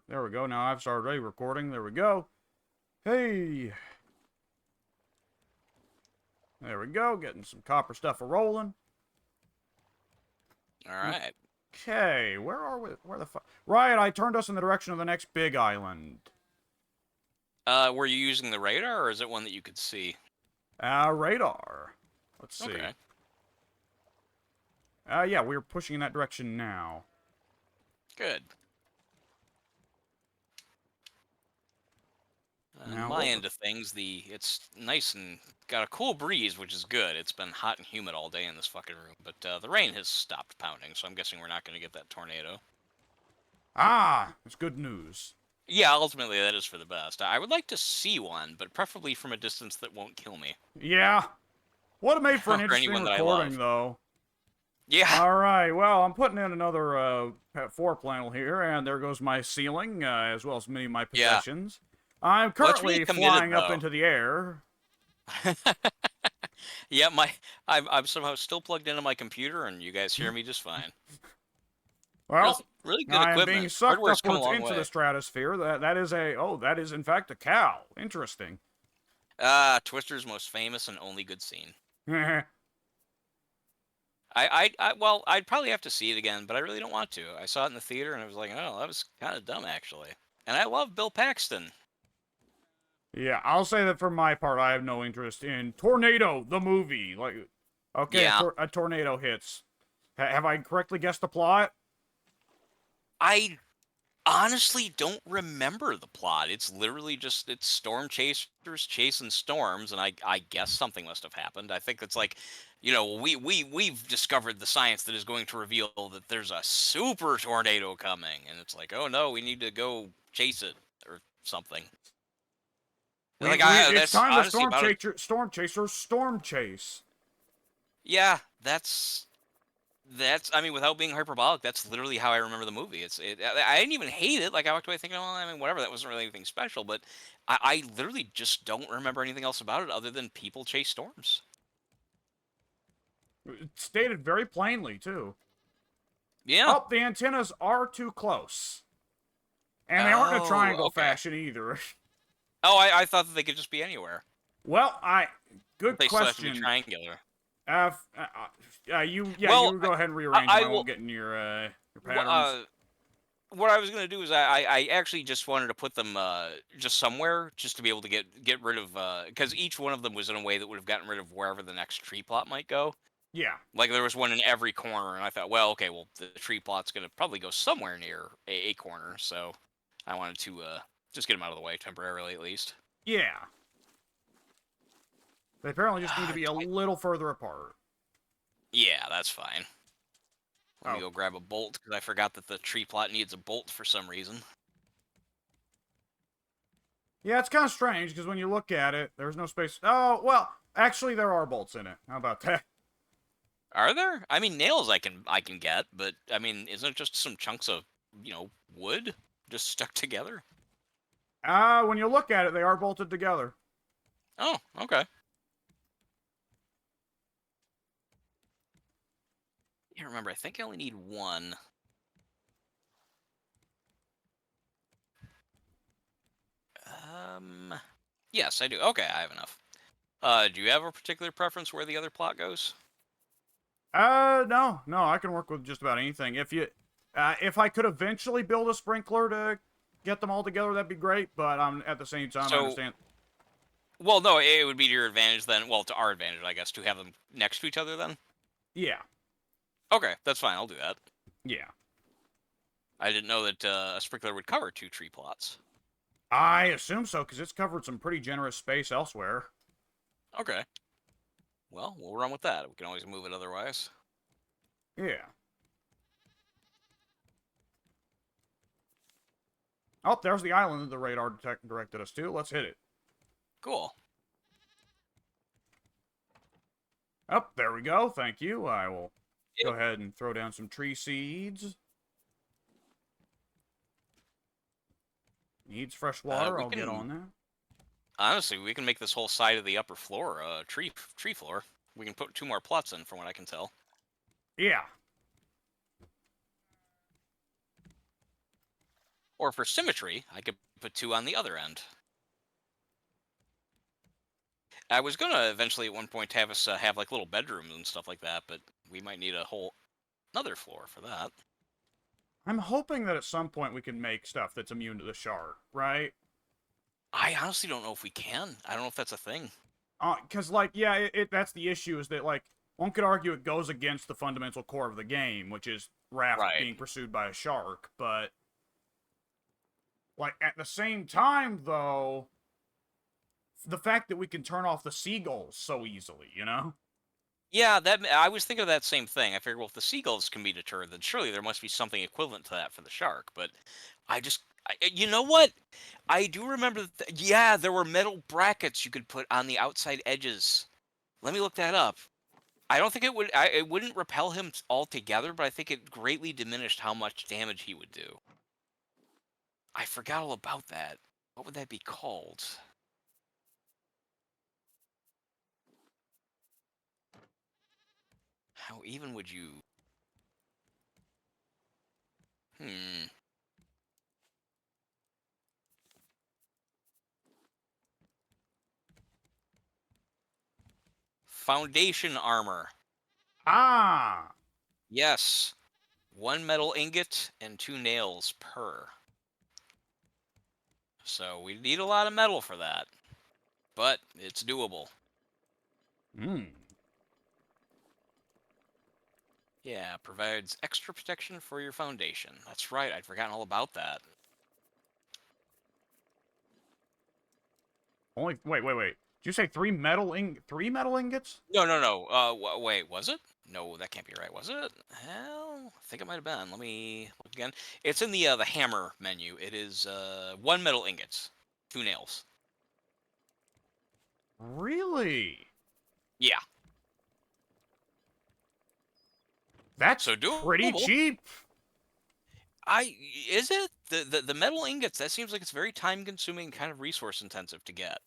There we go. Now I've started recording. There we go. Hey. There we go. Getting some copper stuff a-rolling. Alright. Okay, where are we? Where the fuck? Right, I turned us in the direction of the next big island. Were you using the radar, or is it one that you could see? Radar. Let's see. Okay. Yeah, we're pushing in that direction now. Good. On Now, my what end of things, it's nice and got a cool breeze, which is good. It's been hot and humid all day in this fucking room, but the rain has stopped pounding, so I'm guessing we're not going to get that tornado. Ah, it's good news. Yeah, ultimately that is for the best. I would like to see one, but preferably from a distance that won't kill me. Yeah. Would have made for an Or interesting anyone that I recording, love. though. Yeah! Alright, well, I'm putting in another floor panel here, and there goes my ceiling, as well as many of my Yeah. possessions. I'm Well, it's really currently committed, flying up though. into the air. Yeah, I'm somehow still plugged into my computer, and you guys hear me just fine. Well, Really good I am being equipment. sucked Hardware's come a upwards long into the way. stratosphere. That is in fact a cow. Interesting. Ah, Twister's most famous and only good scene. Well, I'd probably have to see it again, but I really don't want to. I saw it in the theater, and I was like, oh, that was kind of dumb, actually. And I love Bill Paxton. Yeah, I'll say that for my part, I have no interest in Tornado, the movie. Like, okay, Yeah, a tornado hits. Have I correctly guessed the plot? I honestly don't remember the plot. It's literally just it's storm chasers chasing storms, and I guess something must have happened. I think it's like, we've discovered the science that is going to reveal that there's a super tornado coming, and it's like, oh no, we need to go chase it or something. Like It's that's time to honestly about it. storm chase. Yeah, that's I mean, without being hyperbolic, that's literally how I remember the movie. I didn't even hate it. Like I walked away thinking, well, I mean, whatever. That wasn't really anything special. But I literally just don't remember anything else about it other than people chase storms. It's stated very plainly, too. Yeah. Oh, the antennas are too close. And they aren't in a Oh, triangle okay. fashion either. Oh, I thought that they could just be anywhere. Well, But good they still have to be question. triangular. Well, You go ahead and rearrange them. I I won't will. get in your wh- patterns. Uh, what I was gonna do is I actually just wanted to put them just somewhere just to be able to get rid of because each one of them was in a way that would have gotten rid of wherever the next tree plot might go. Yeah. Like there was one in every corner, and I thought, well, okay, well the tree plot's gonna probably go somewhere near a corner, so I wanted to just get them out of the way temporarily at least. Yeah. They apparently just need to Uh, be a little further apart. yeah, that's fine. Let me Oh. go grab a bolt because I forgot that the tree plot needs a bolt for some reason. Yeah, it's kind of strange because when you look at it, there's no space. Oh, well, actually, there are bolts in it. How about that? Are there? I mean, nails I can get, but I mean, isn't it just some chunks of wood just stuck together? When you look at it, they are bolted together. Oh, okay. Yeah, remember, I think I only need one. Um, yes, I do. Okay, I have enough. Do you have a particular preference where the other plot goes? No, I can work with just about anything. If I could eventually build a sprinkler to get them all together, that'd be great. But at the same time, I So, understand. well, no, it would be to your advantage then. Well, to our advantage, I guess, to have them next to each other then. Yeah, Okay, that's fine. I'll do that. yeah. I didn't know that a sprinkler would cover two tree plots. I assume so because it's covered some pretty generous space elsewhere. Okay. Well, we'll run with that. We can always move it otherwise. Yeah. Oh, there's the island that the radar directed us to. Let's hit it. Cool. Oh, there we go. Thank you. I will go Yep. ahead and throw down some tree seeds. Needs fresh water. We I'll get can on that. honestly, we can make this whole side of the upper floor tree floor. We can put two more plots in, from what I can tell. Yeah. Or for symmetry, I could put 2 on the other end. I was gonna eventually at one point have us have like little bedrooms and stuff like that, but we might need a whole another floor for that. I'm hoping that at some point we can make stuff that's immune to the shark, right? I honestly don't know if we can. I don't know if that's a thing. Because, like, yeah, that's the issue, is that, like, one could argue it goes against the fundamental core of the game, which is Raft Right. being pursued by a shark, but, like, at the same time, though, the fact that we can turn off the seagulls so easily, you know? Yeah, that I was thinking of that same thing. I figured, well, if the seagulls can be deterred, then surely there must be something equivalent to that for the shark. But you know what? I do remember that. Yeah, there were metal brackets you could put on the outside edges. Let me look that up. I don't think it would. It wouldn't repel him altogether, but I think it greatly diminished how much damage he would do. I forgot all about that. What would that be called? How even would you? Hmm. Foundation armor. Ah! Yes. 1 metal ingot and 2 nails per. So we need a lot of metal for that. But it's doable. Hmm. Yeah, provides extra protection for your foundation. That's right, I'd forgotten all about that. Wait. Did you say three metal ingots? No, no, no. Wait, was it? No, that can't be right, was it? Hell, I think it might have been. Let me look again. It's in the hammer menu. It is 1 metal ingot, 2 nails. Really? Yeah. That's So pretty doable. cheap. I is it the metal ingots? That seems like it's very time consuming, kind of resource intensive to get.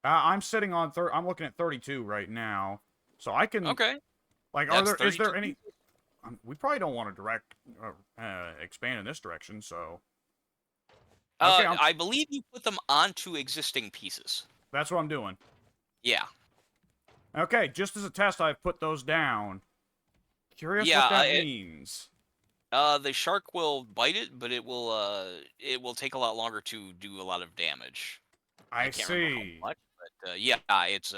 I'm sitting on I'm looking at 32 right now. So I can, Okay, like, that's is 32 there any, pieces. we probably don't want to expand in this direction, so. Okay, I believe you put them onto existing pieces. that's what I'm doing. Yeah, Okay, just as a test, I've put those down. Curious yeah. what that means. The shark will bite it, but it will take a lot longer to do a lot of damage. I I can't remember how see. much, but yeah, it's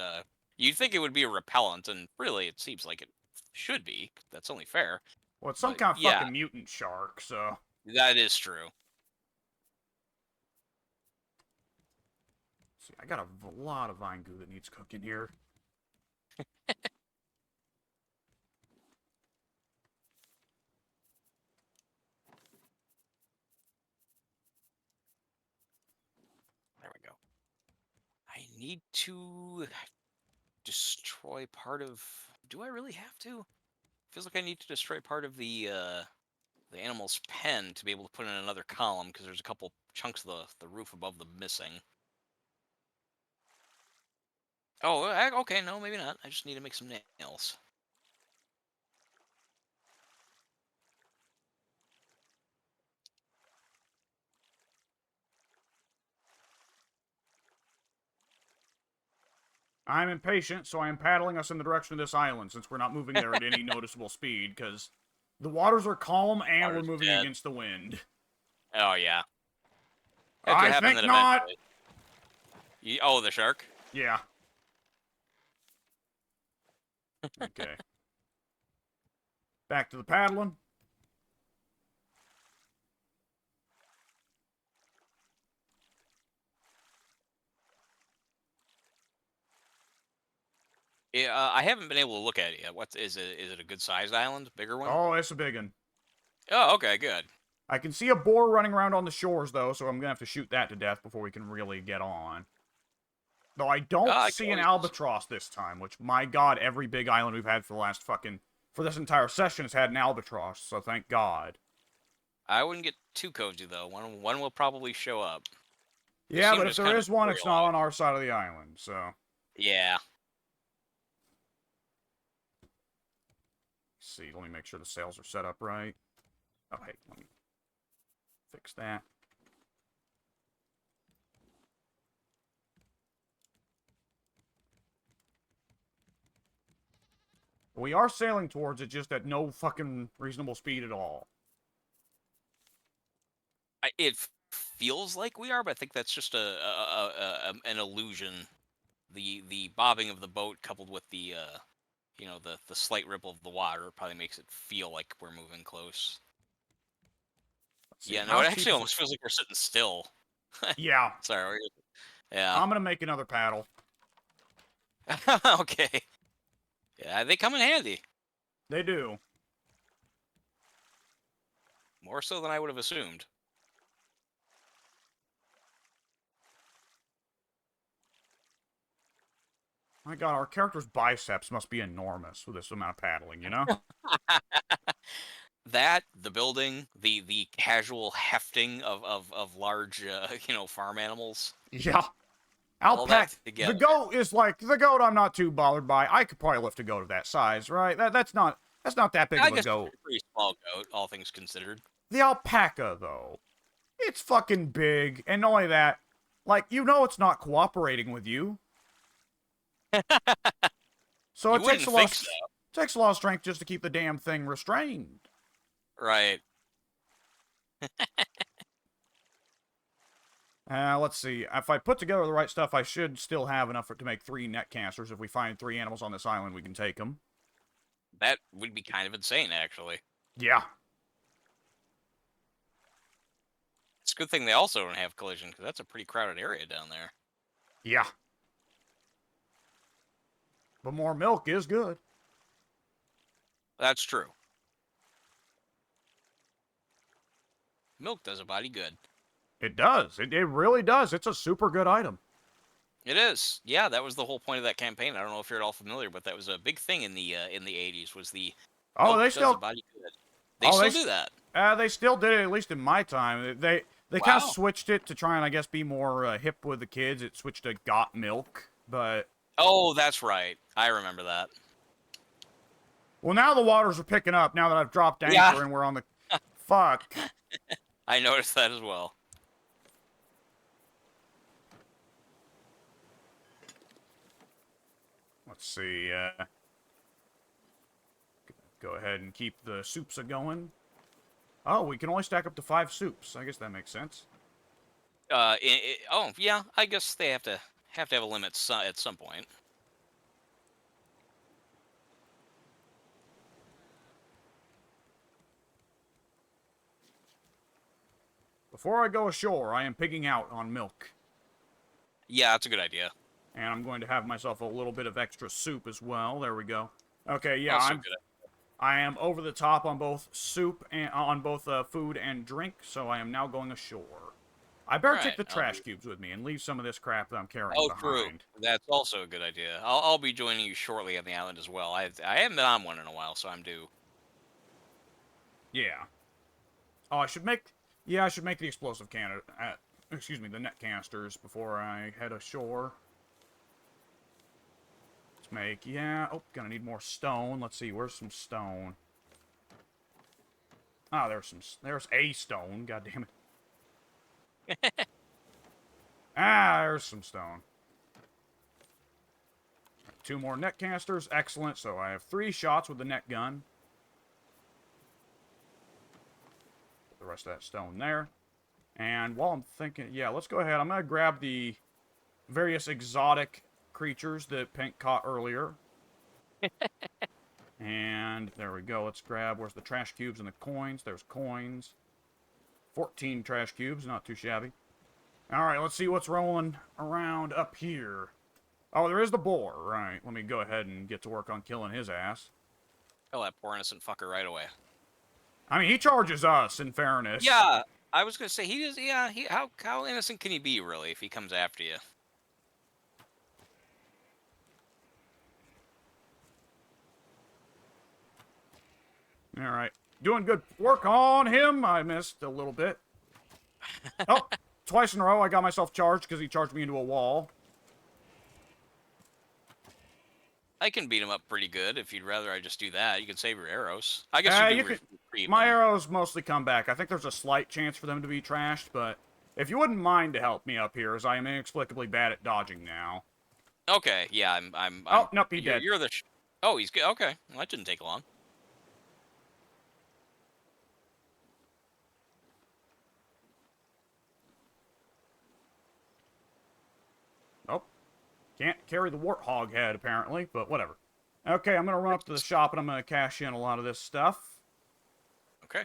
you'd think it would be a repellent, and really, it seems like it should be. That's only fair. Well, it's some But kind of yeah, fucking mutant shark, so. that is true. See, I got a lot of vine goo that needs cooking here. There we go. I need to destroy part of. Do I really have to? Feels like I need to destroy part of the animal's pen to be able to put in another column because there's a couple chunks of the roof above them missing. Oh, okay, no, maybe not. I just need to make some nails. I'm impatient, so I am paddling us in the direction of this island, since we're not moving there at any noticeable speed, because the waters are calm and we're Water's moving dead. against the wind. Oh yeah, that could I happen think then not! eventually. Oh, the shark. Yeah. Okay. Back to the paddling. Yeah, I haven't been able to look at it yet. What is it? Is it a good sized island? Bigger one? Oh, it's a big one. Oh, okay, good. I can see a boar running around on the shores, though, so I'm gonna have to shoot that to death before we can really get on. Though I don't I can see an always. albatross this time, which, my god, every big island we've had for the last fucking... for this entire session has had an albatross, so thank god. I wouldn't get too cozy though. One will probably show up. They Yeah, seem but to if just there kind of is one, it's not on materialize. our side of the island, so... Yeah. Let's see, let me make sure the sails are set up right. Oh, hey, let me fix that. We are sailing towards it, just at no fucking reasonable speed at all. It feels like we are, but I think that's just an illusion. The bobbing of the boat coupled with the the slight ripple of the water probably makes it feel like we're moving close. Let's see, Yeah, no, how it cheap actually is it? almost feels like we're sitting still. Yeah, Sorry. Yeah. I'm gonna make another paddle. Okay. Yeah, they come in handy. They do. More so than I would have assumed. My god, our character's biceps must be enormous with this amount of paddling, you know? That, the building, the casual hefting of large farm animals, Yeah. all that Alpaca. The together. goat is like the goat. I'm not too bothered by. I could probably lift a goat of that size, right? That's not that big I of a guess goat. a pretty small goat, all things considered. The alpaca, though, it's fucking big, and not only that, like it's not cooperating with you. So You it takes wouldn't a lot. think so, Takes a lot of strength just to keep the damn thing restrained. right? Let's see. If I put together the right stuff, I should still have enough to make 3 net casters. If we find 3 animals on this island, we can take them. That would be kind of insane, actually. Yeah. It's a good thing they also don't have collision, because that's a pretty crowded area down there. Yeah. But more milk is good. That's true. Milk does a body good. It does. It really does. It's a super good item. It is. Yeah, that was the whole point of that campaign. I don't know if you're at all familiar, but that was a big thing in the 80s. Was the Oh, milk they does a still. body good. They still do that. They still did it, at least in my time. They kind of Wow. switched it to try and, I guess, be more hip with the kids. It switched to got milk, but Oh, that's right. I remember that. well, now the waters are picking up. Now that I've dropped anchor Yeah. and we're on the fuck. I noticed that as well. Let's see. Go ahead and keep the soups a going. Oh, we can only stack up to 5 soups. I guess that makes sense. Oh, yeah. I guess they have to have a limit at some point. Before I go ashore, I am pigging out on milk. Yeah, that's a good idea. And I'm going to have myself a little bit of extra soup as well. There we go. Okay, yeah, Also good. I am over the top on both soup and on both food and drink, so I am now going ashore. I better take the trash cubes with me and leave some of this crap that I'm carrying behind. True. That's also a good idea. I'll be joining you shortly on the island as well. I haven't been on one in a while, so I'm due. Yeah. Oh, I should make the explosive can. Excuse me, the net canisters before I head ashore. Let's make, oh, gonna need more stone. Let's see, where's some stone? Ah, there's a stone, god damn it. There's some stone. 2 more net canisters, excellent. So I have 3 shots with the net gun. Put the rest of that stone there. And while I'm thinking, yeah, let's go ahead. I'm gonna grab the various exotic creatures that Pink caught earlier. And there we go. Let's grab, where's the trash cubes and the coins? There's coins. 14 trash cubes, not too shabby. Alright, let's see what's rolling around up here. Oh, there is the boar. Right, let me go ahead and get to work on killing his ass. Kill that poor innocent fucker right away. I mean, he charges us, in fairness. Yeah, I was gonna say he is. Yeah, how innocent can he be really if he comes after you? Alright. Doing good work on him. I missed a little bit. Oh, twice in a row I got myself charged because he charged me into a wall. I can beat him up pretty good if you'd rather I just do that. You can save your arrows. I guess you could. My arrows mostly come back. I think there's a slight chance for them to be trashed, but if you wouldn't mind to help me up here, as I am inexplicably bad at dodging now. Okay, yeah, I'm oh, nope, he's dead. You're the Oh, he's good. Okay, well, that didn't take long. Oh, can't carry the warthog head, apparently, but whatever. Okay, I'm gonna run up to the shop and I'm gonna cash in a lot of this stuff. Okay.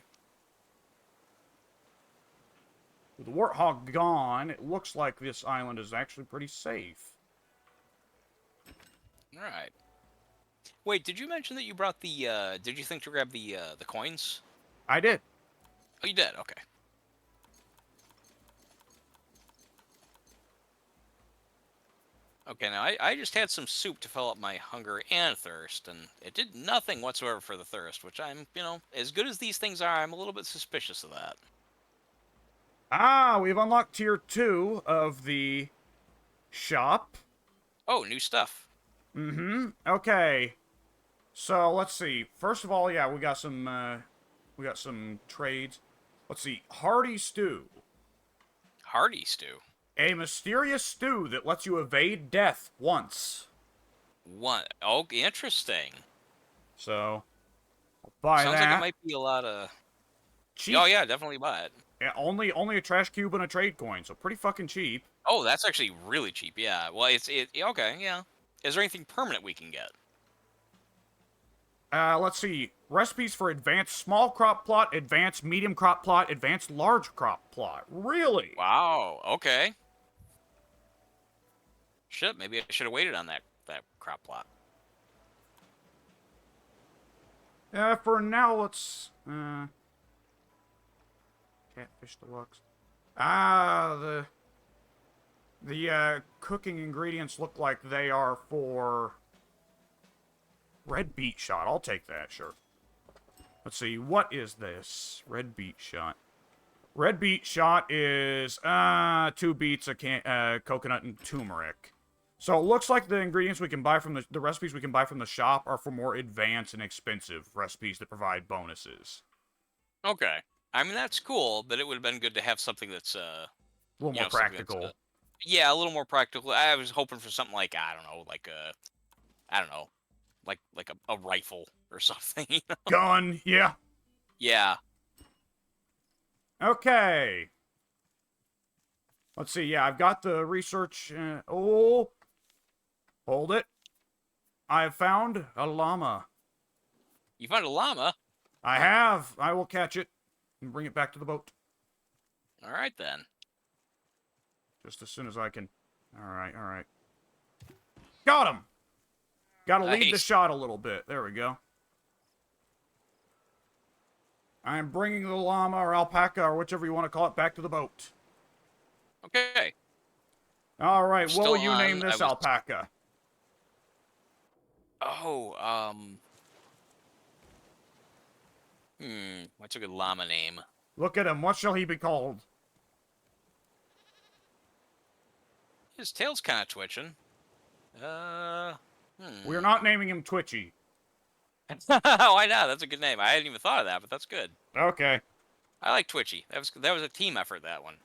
With the warthog gone, it looks like this island is actually pretty safe. All right. Wait, did you mention that you brought the? Did you think to grab the coins? I did. Oh, you did. Okay. Okay, now I just had some soup to fill up my hunger and thirst, and it did nothing whatsoever for the thirst, which I'm, as good as these things are, I'm a little bit suspicious of that. Ah, we've unlocked tier 2 of the shop. Oh, new stuff. Mm-hmm. Okay. So let's see. First of all, yeah, we got some trades. Let's see. Hearty stew. Hearty stew. A mysterious stew that lets you evade death once. One. Oh, interesting. So, I'll buy Sounds like it that. might be a lot of. Cheap. Oh yeah, definitely buy it. Yeah, only a trash cube and a trade coin, so pretty fucking cheap. Oh, that's actually really cheap. Yeah. Well, okay. Yeah. Is there anything permanent we can get? Let's see. Recipes for advanced small crop plot, advanced medium crop plot, advanced large crop plot. Really? Wow. Okay. Shit. Maybe I should have waited on that crop plot. For now, let's, catfish deluxe. Ah, the cooking ingredients look like they are for red beet shot. I'll take that, sure. Let's see, what is this? Red beet shot. Red beet shot is, 2 beets, coconut, and turmeric. So it looks like the ingredients we can buy from the recipes we can buy from the shop are for more advanced and expensive recipes that provide bonuses. Okay. I mean that's cool, but it would have been good to have something that's A little more something that's practical. yeah, a little more practical. I was hoping for something like I don't know, like a I don't know, like a rifle or something. Gun, yeah. Yeah. Okay. Let's see, yeah, I've got the research, oh, hold it. I've found a llama. You found a llama? I have. I will catch it and bring it back to the boat. All right then. Just as soon as I can. Alright, alright. Got him! Gotta lead the Nice. shot a little bit. There we go. I'm bringing the llama or alpaca or whichever you want to call it back to the boat. Okay. Alright, what Still will you name on. this alpaca? Oh, what's a good llama name? Look at him. What shall he be called? His tail's kind of twitching. We're not naming him Twitchy. Why not? That's a good name. I hadn't even thought of that, but that's good. Okay. I like Twitchy. That was a team effort. That one.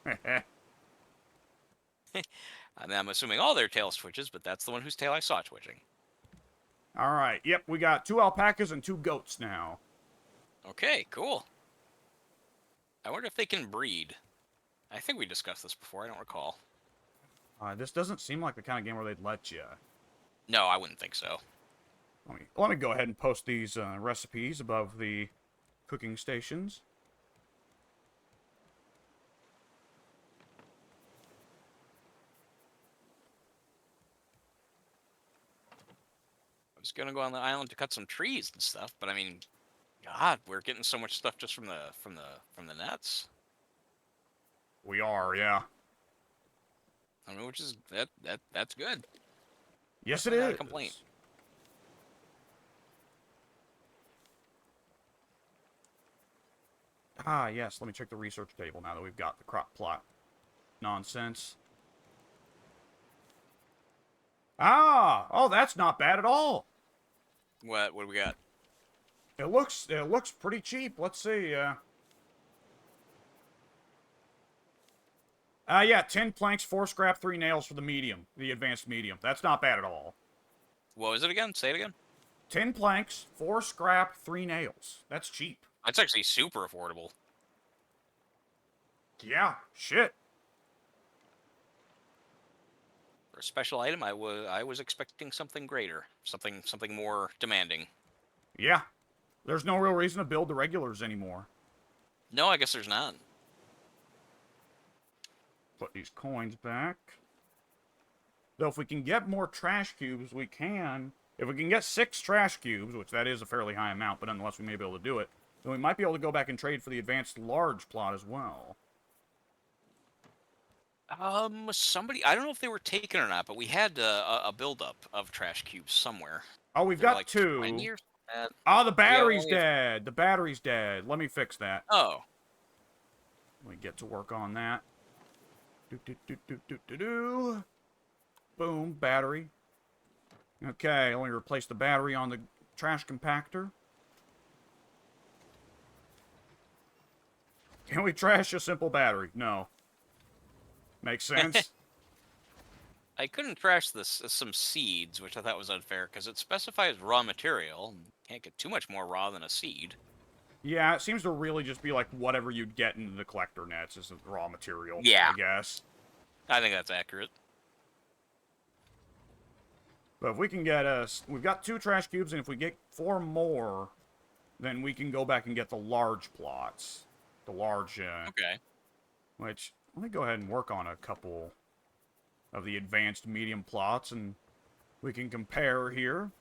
I mean, I'm assuming all their tails twitches, but that's the one whose tail I saw twitching. Alright, yep, we got 2 alpacas and 2 goats now. Okay, cool. I wonder if they can breed. I think we discussed this before. I don't recall. This doesn't seem like the kind of game where they'd let you. No, I wouldn't think so. Let me go ahead and post these recipes above the cooking stations. I was gonna go on the island to cut some trees and stuff, but I mean, God, we're getting so much stuff just from the nets. We are, yeah. I mean, which is that's good. Yes, it Not a is. complaint. Ah, yes. Let me check the research table now that we've got the crop plot nonsense. Ah! Oh, that's not bad at all. What do we got? It looks pretty cheap. Let's see. Yeah, 10 planks, 4 scrap, 3 nails for the medium, the advanced medium. That's not bad at all. What was it again? Say it again. 10 planks, 4 scrap, 3 nails. That's cheap. That's actually super affordable. Yeah, shit. For a special item, I was expecting something greater, something more demanding. Yeah. There's no real reason to build the regulars anymore. No, I guess there's not. Put these coins back. Though if we can get more trash cubes, we can. If we can get 6 trash cubes, which that is a fairly high amount, but nonetheless we may be able to do it, then we might be able to go back and trade for the advanced large plot as well. Somebody, I don't know if they were taken or not, but we had a buildup of trash cubes somewhere. Oh, we've They were got like 20 2. or something. Ah, the We have battery's only. dead. The battery's dead. Let me fix that. Oh, Let me get to work on that. Do, do, do, do, do, do, do. Boom, battery. Okay, let me replace the battery on the trash compactor. Can we trash a simple battery? No. Makes sense? I couldn't trash some seeds, which I thought was unfair because it specifies raw material. And can't get too much more raw than a seed. Yeah, it seems to really just be like whatever you'd get into the collector nets is the raw material, Yeah. I guess. I think that's accurate. But if we can get us... We've got 2 trash cubes, and if we get 4 more, then we can go back and get the large plots. The large, Okay. Which, let me go ahead and work on a couple of the advanced medium plots, and we can compare here.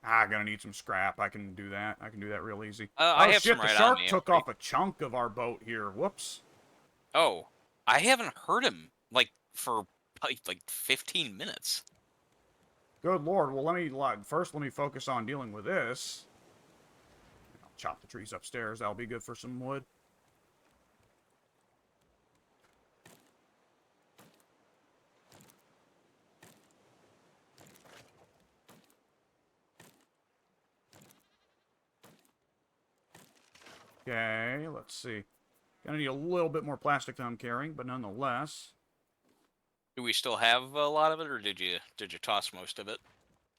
Gonna need some scrap. I can do that. I can do that real easy. I Oh have shit, some the right on shark me. took off a chunk of our boat here. Whoops. Oh, I haven't heard him like for like 15 minutes. Good lord. Well, first let me focus on dealing with this. I'll chop the trees upstairs. That'll be good for some wood. Okay, let's see. Gonna need a little bit more plastic than I'm carrying, but nonetheless. Do we still have a lot of it, or did you toss most of it?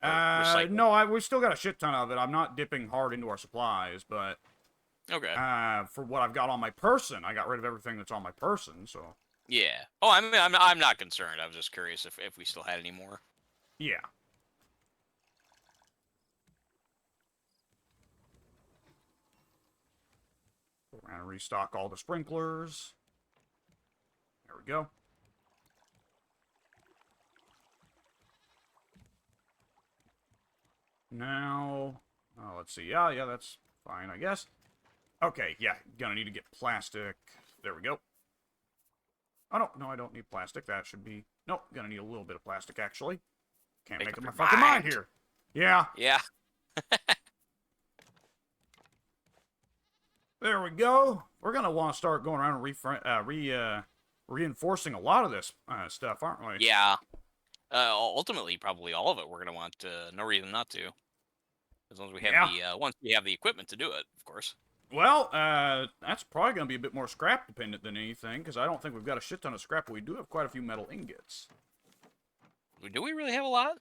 Or recycle? No, we still got a shit ton of it. I'm not dipping hard into our supplies, but Okay. for what I've got on my person, I got rid of everything that's on my person, so Yeah. Oh, I mean, I'm not concerned. I was just curious if we still had any more. yeah. We're gonna restock all the sprinklers. There we go. Now, let's see. Yeah, that's fine, I guess. Okay, yeah, gonna need to get plastic. There we go. Oh, no, I don't need plastic. That should be... Nope, gonna need a little bit of plastic, actually. Can't Make make up up my your fucking mind mind. here. Yeah, Yeah. there we go. We're gonna want to start going around and reinforcing a lot of this stuff, aren't we? Yeah. Ultimately, probably all of it. We're gonna want no reason not to, as long as we have Yeah. once we have the equipment to do it, of course. Well, that's probably gonna be a bit more scrap dependent than anything, because I don't think we've got a shit ton of scrap, but we do have quite a few metal ingots. Do we really have a lot?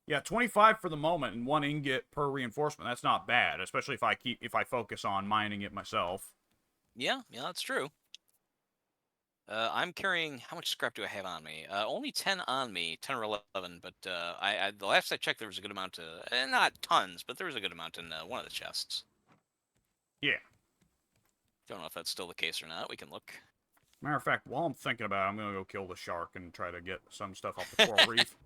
Yeah, 25 for the moment, and 1 ingot per reinforcement. That's not bad, especially if I focus on mining it myself. Yeah, that's true. I'm carrying, how much scrap do I have on me? Only 10 on me, 10 or 11. But the last I checked, there was a good amount. Not tons, but there was a good amount in one of the chests. Yeah. Don't know if that's still the case or not. We can look. Matter of fact, while I'm thinking about it, I'm gonna go kill the shark and try to get some stuff off the coral reef.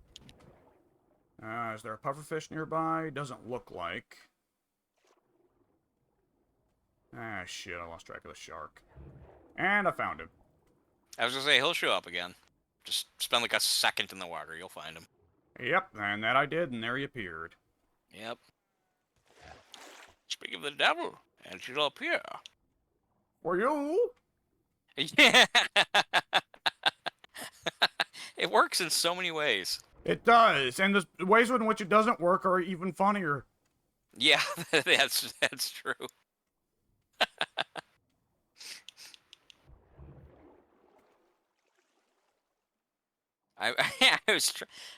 Is there a pufferfish nearby? Doesn't look like. Shit, I lost track of the shark. And I found him. I was gonna say he'll show up again. Just spend like a second in the water, you'll find him. Yep, and that I did, and there he appeared. Yep. Speak of the devil, and she'll appear. For you? Yeah. It works in so many ways. It does, and the ways in which it doesn't work are even funnier. Yeah, that's true. I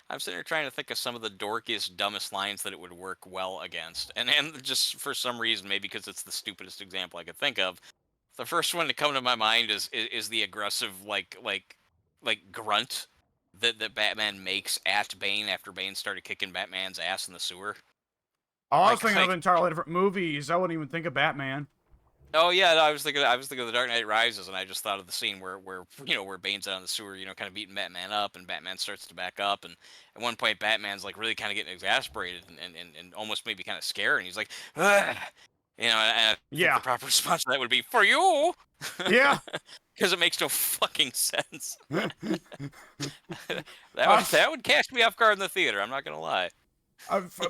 I'm sitting here trying to think of some of the dorkiest, dumbest lines that it would work well against, and just for some reason, maybe because it's the stupidest example I could think of. The first one to come to my mind is the aggressive like grunt that Batman makes at Bane after Bane started kicking Batman's ass in the sewer. Oh, I was Like thinking of like entirely different movies. I wouldn't even think of Batman. oh yeah, no, I was thinking of the Dark Knight Rises, and I just thought of the scene where where Bane's out in the sewer, kind of beating Batman up, and Batman starts to back up, and at one point Batman's like really kind of getting exasperated and almost maybe kind of scared, and he's like, ugh! And I think the Yeah. proper response to that would be for you, Yeah. because it makes no fucking sense. that would I've, that would catch me off guard in the theater. I'm not gonna lie.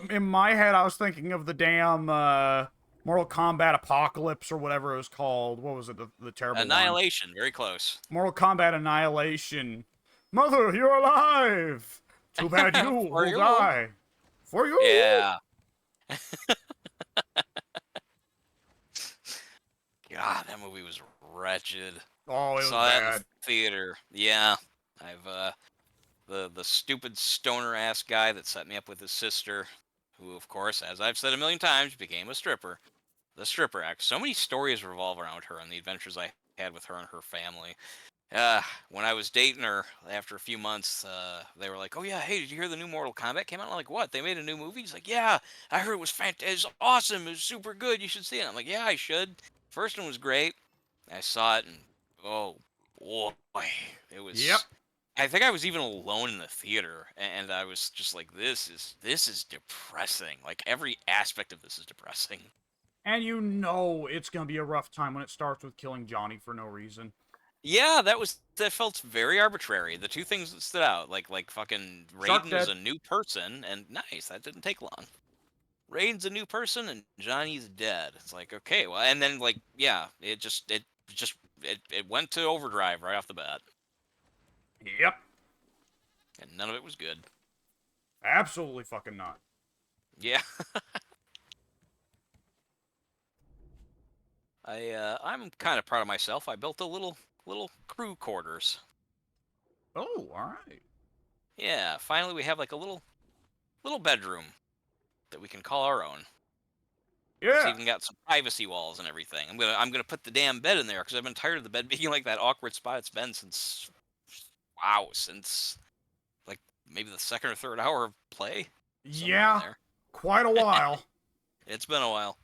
in my head, I was thinking of the damn Mortal Kombat Apocalypse or whatever it was called. What was it? The terrible one. Annihilation, very close. Mortal Kombat Annihilation. Mother, you're alive! Too bad you For will you. die. For you! Yeah. God, that movie was wretched. Oh, it was Saw that in the bad. theater. Yeah, I've the stupid stoner ass guy that set me up with his sister, who of course, as I've said a million times, became a stripper. The stripper act. So many stories revolve around her and the adventures I had with her and her family. When I was dating her, after a few months, they were like, "Oh yeah, hey, did you hear the new Mortal Kombat came out?" I'm like, "What? They made a new movie?" He's like, "Yeah, I heard it was fantastic. It was awesome. It was super good. You should see it." I'm like, "Yeah, I should." First one was great. I saw it, and oh boy, it Yep. was. I think I was even alone in the theater, and I was just like, "This is depressing. Like every aspect of this is depressing." And you know it's gonna be a rough time when it starts with killing Johnny for no reason. Yeah, that felt very arbitrary. The two things that stood out, like fucking Shark Raiden is dead. a new person, and nice, that didn't take long. Raiden's a new person, and Johnny's dead. It's like okay, well, and then like yeah, it went to overdrive right off the bat, Yep. and none of it was good. Absolutely fucking not. Yeah, I'm kind of proud of myself. I built a little crew quarters. Oh, alright. Yeah, finally we have like a little bedroom that we can call our own. It's Yeah. even got some privacy walls and everything. I'm gonna put the damn bed in there because I've been tired of the bed being like that awkward spot it's been since since like maybe the second or third hour of play, somewhere in Yeah. there. Quite a while. It's been a while.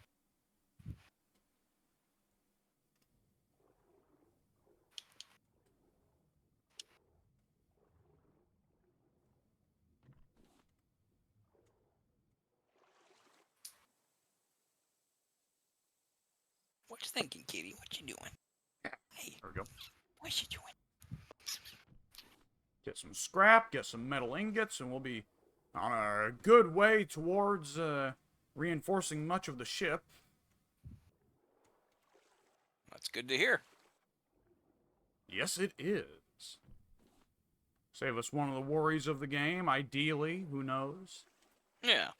What you thinking, kitty? What you doing? Yeah. Hey, There we go. what you doing? Get some scrap, get some metal ingots, and we'll be on a good way towards reinforcing much of the ship. That's good to hear. Yes, it is. Save us one of the worries of the game, ideally. Who knows? Yeah.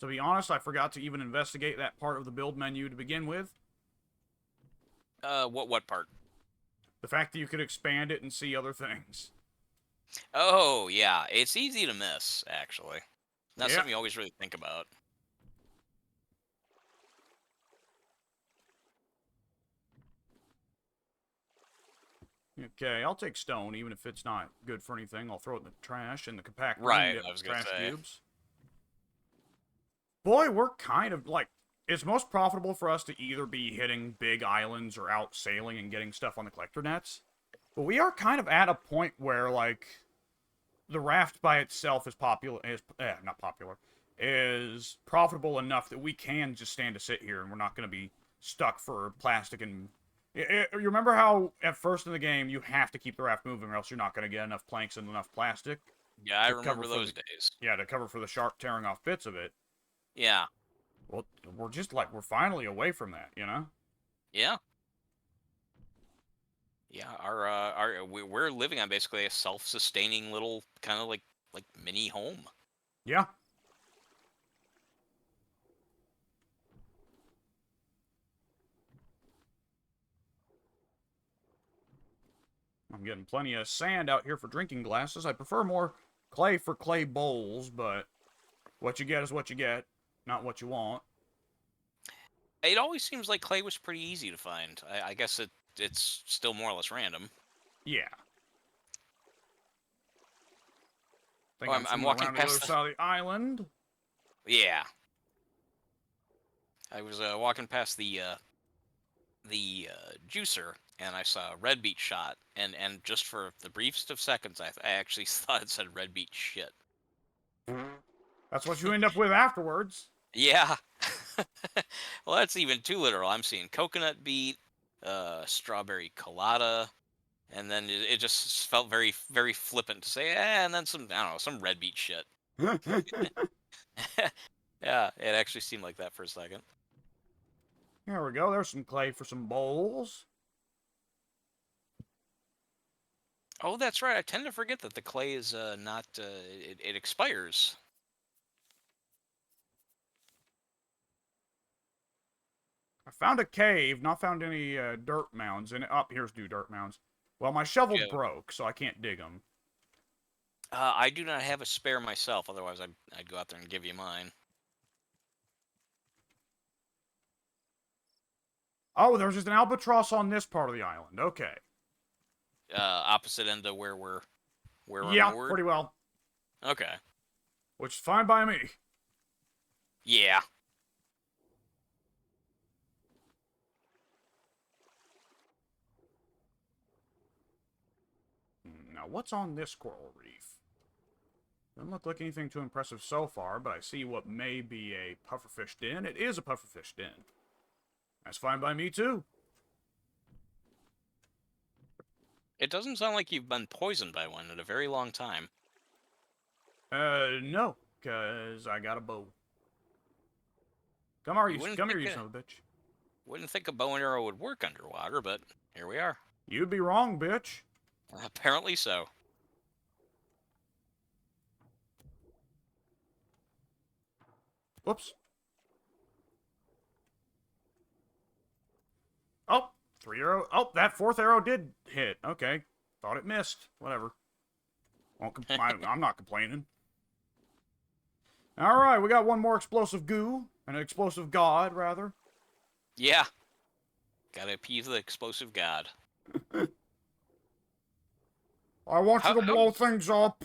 To be honest, I forgot to even investigate that part of the build menu to begin with. What part? The fact that you could expand it and see other things. Oh yeah, it's easy to miss actually. Not Yeah. something you always really think about. Okay, I'll take stone, even if it's not good for anything. I'll throw it in the trash in the compactor and Right. get I was gonna trash say. cubes. Boy, we're kind of like it's most profitable for us to either be hitting big islands or out sailing and getting stuff on the collector nets. But we are kind of at a point where like the raft by itself is popular is not popular is profitable enough that we can just stand to sit here and we're not going to be stuck for plastic and you remember how at first in the game you have to keep the raft moving or else you're not going to get enough planks and enough plastic Yeah, I to cover remember for the those days. to cover for the shark tearing off bits of it. Yeah. Well, we're just like we're finally away from that, you know? Yeah. Yeah, we're living on basically a self-sustaining little kind of like mini home. Yeah. I'm getting plenty of sand out here for drinking glasses. I prefer more clay for clay bowls, but what you get is what you get, not what you want. It always seems like clay was pretty easy to find. I guess it's still more or less random. Yeah. Oh, Think I'm I'm swimming walking around to the other past the. side of the island. Yeah, I was walking past the juicer, and I saw a red beet shot, and just for the briefest of seconds, I actually thought it said red beet shit. That's what you end up with afterwards. Yeah. Well, that's even too literal. I'm seeing coconut beet, strawberry colada, and then it just felt very very flippant to say, and then some I don't know some red beet shit. Yeah, it actually seemed like that for a second. There we go. There's some clay for some bowls. Oh, that's right. I tend to forget that the clay is not it expires. I found a cave, not found any dirt mounds. And up here's two dirt mounds. Well, my shovel Yeah. broke, so I can't dig them. I do not have a spare myself. Otherwise, I'd go out there and give you mine. Oh, there's just an albatross on this part of the island. Okay. Opposite end of where we're Yeah, moored. pretty well. Okay. Which is fine by me. Yeah. Now, what's on this coral reef? Doesn't look like anything too impressive so far, but I see what may be a pufferfish den. It is a pufferfish den. That's fine by me, too. It doesn't sound like you've been poisoned by one in a very long time. No, because I got a bow. Come here, You you son of a bitch. wouldn't think a bow and arrow would work underwater, but here we are. You'd be wrong, bitch. Apparently so. Whoops. Oh, 3 arrow. Oh, that fourth arrow did hit. Okay. Thought it missed. Whatever. I'm not complaining. All right, we got one more explosive goo. An explosive god, rather. Yeah. Gotta appease the explosive god. I want you to How blow things up.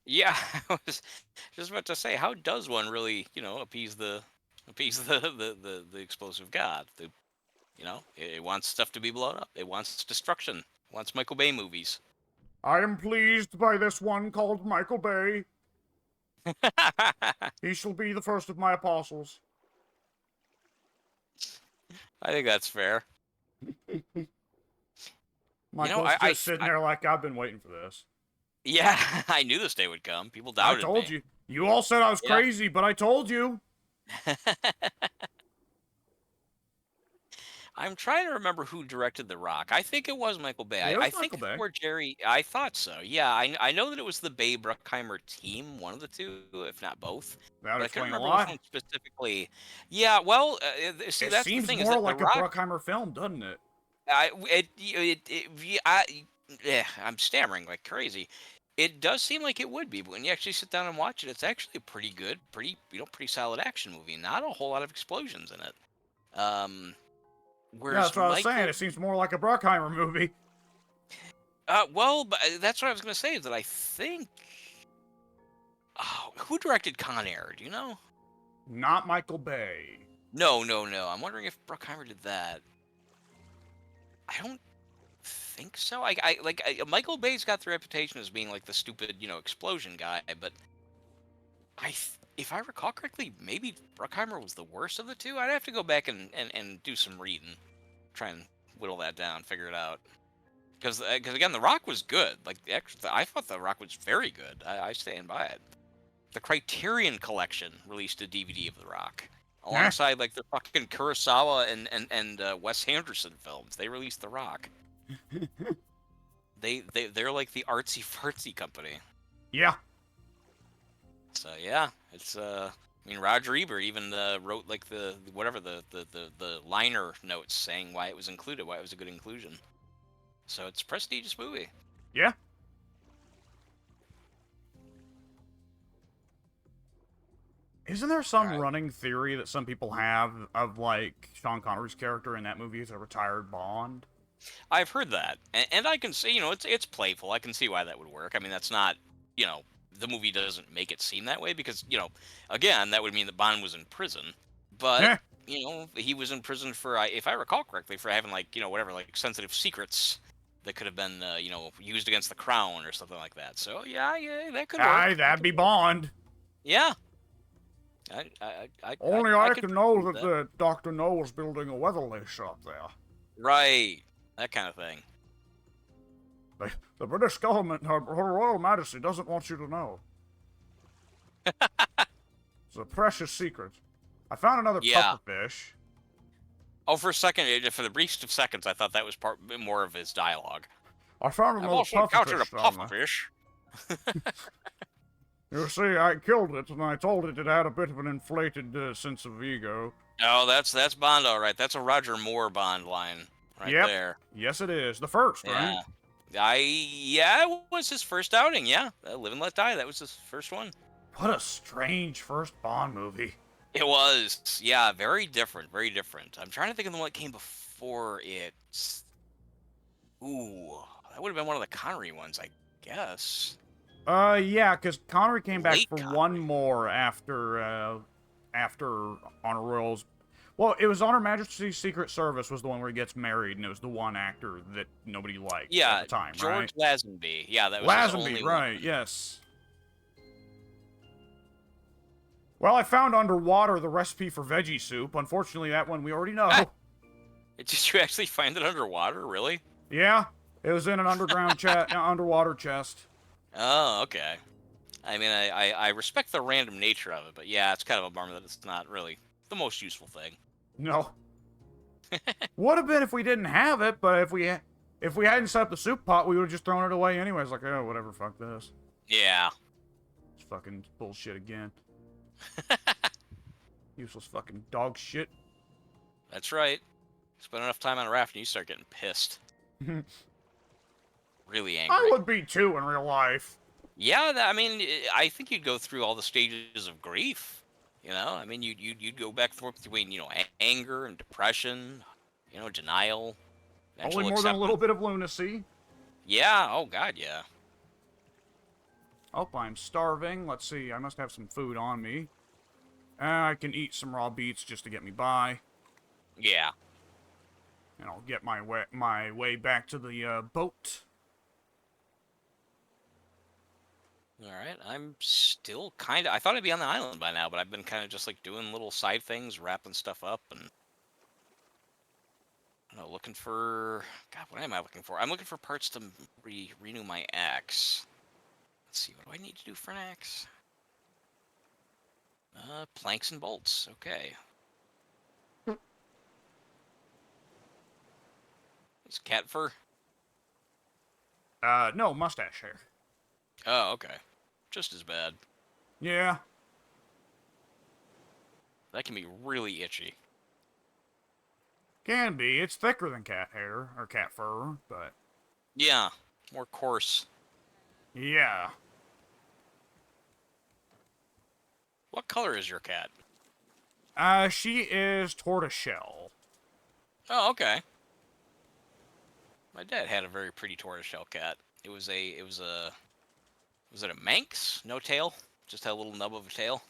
Yeah, I was just about to say, how does one really, appease the explosive god? It wants stuff to be blown up. It wants destruction. It wants Michael Bay movies. I am pleased by this one called Michael Bay. He shall be the first of my apostles. I think that's fair. Michael's just sitting there like, I've been waiting for this. Yeah, I knew this day would come. People I doubted told me. you. You all said I was Yeah. crazy, but I told you. I'm trying to remember who directed The Rock. I think it was Michael Bay. It I was think Michael Bay. where Jerry. I thought so. Yeah, I know that it was the Bay Bruckheimer team, one of the two, if not both. That would But I can't explain a remember which lot. one specifically. Yeah, well, see, It that's the seems thing is more that like The a Rock. Bruckheimer film, doesn't it? I'm stammering like crazy. It does seem like it would be, but when you actually sit down and watch it, it's actually a pretty good, pretty solid action movie. Not a whole lot of explosions in it. Yeah, Whereas that's what I was saying. Michael, It seems more like a Bruckheimer movie. well, but that's what I was gonna say. Is that I think, oh, who directed Con Air? Do you know? Not Michael Bay. No. I'm wondering if Bruckheimer did that. I don't think so. Michael Bay's got the reputation as being like the stupid, explosion guy, but if I recall correctly, maybe Bruckheimer was the worst of the two. I'd have to go back and do some reading, try and whittle that down, figure it out. Because again, The Rock was good. I thought The Rock was very good. I stand by it. The Criterion Collection released a DVD of The Rock alongside like the fucking Kurosawa and Wes Anderson films. They released The Rock. They're like the artsy fartsy company. Yeah. So yeah, it's I mean Roger Ebert even wrote like the liner notes saying why it was included, why it was a good inclusion. So it's a prestigious movie. Yeah. Isn't there All some right. running theory that some people have of, like, Sean Connery's character in that movie is a retired Bond? I've heard that, and I can see, it's playful. I can see why that would work. I mean, that's not, the movie doesn't make it seem that way because, again, that would mean that Bond was in prison, but Yeah. he was in prison for, if I recall correctly, for having like, whatever, like sensitive secrets that could have been, used against the crown or something like that. So yeah, that could Aye, work. That that'd could be work. Bond. Yeah, I Only I I could can probably know believe that that. the Dr. No was building a weather leash up there. Right, that kind of thing. The British government, Her Royal Majesty, doesn't want you to know. It's a precious secret. I found another Yeah. pufferfish. Oh, for a second, for the briefest of seconds, I thought that was more of his dialogue. I found I've another also encountered a pufferfish down there. pufferfish. You see, I killed it, and I told it it had a bit of an inflated sense of ego. Oh, that's Bond, all right. That's a Roger Moore Bond line right Yep. there. Yes, it is. The first, right? Yeah. Yeah, it was his first outing, yeah. Live and Let Die, that was his first one. What a strange first Bond movie. It was, yeah, very different, very different. I'm trying to think of the one that came before it. Ooh, that would have been one of the Connery ones, I guess. Yeah, because Connery came back Late for one Connery. more after Honor Royals. Well, it was Honor Majesty's Secret Service was the one where he gets married, and it was the one actor that nobody liked at Yeah, the time, right? George Lazenby. Yeah, that was his Lazenby, only right? one. Yes. Well, I found underwater the recipe for veggie soup. Unfortunately, that one we already know. Ah, did you actually find it underwater? Really? Yeah, it was in an underground underwater chest. Oh, okay. I mean, I respect the random nature of it, but yeah, it's kind of a bummer that it's not really the most useful thing. No, would have been if we didn't have it, but if we hadn't set up the soup pot, we would have just thrown it away anyways. Like, oh, whatever, fuck this. Yeah. It's fucking bullshit again. Useless fucking dog shit. That's right. Spend enough time on a raft and you start getting pissed. Really angry. I would be too in real life. Yeah, I mean, I think you'd go through all the stages of grief. I mean, you'd go back and forth between anger and depression, denial, Only eventual more than a little acceptance. bit of lunacy. Yeah. Oh God, yeah. Oh, I'm starving. Let's see. I must have some food on me. I can eat some raw beets just to get me by. Yeah. And I'll get my way back to the boat. All right. I'm still kind of. I thought I'd be on the island by now, but I've been kind of just like doing little side things, wrapping stuff up, and looking for. God, what am I looking for? I'm looking for parts to renew my axe. Let's see. What do I need to do for an axe? Planks and bolts. Okay. It's cat fur. No, mustache hair. Oh, okay. Just as bad. Yeah. That can be really itchy. Can be. It's thicker than cat hair, or cat fur, but... Yeah, more coarse. Yeah. What color is your cat? She is tortoiseshell. Oh, okay. My dad had a very pretty tortoiseshell cat. Was it a Manx? No tail? Just had a little nub of a tail?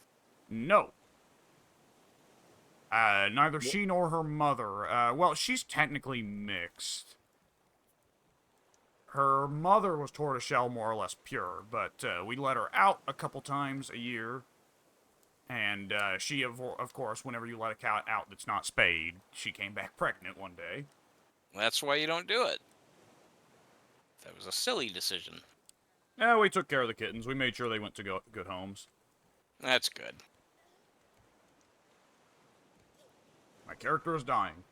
No. Neither she nor her mother. Well, she's technically mixed. Her mother was tortoiseshell, more or less pure, but we let her out a couple times a year. And she, of course, whenever you let a cat out that's not spayed, she came back pregnant one day. That's why you don't do it. That was a silly decision. Yeah, we took care of the kittens. We made sure they went to good homes. That's good. My character is dying.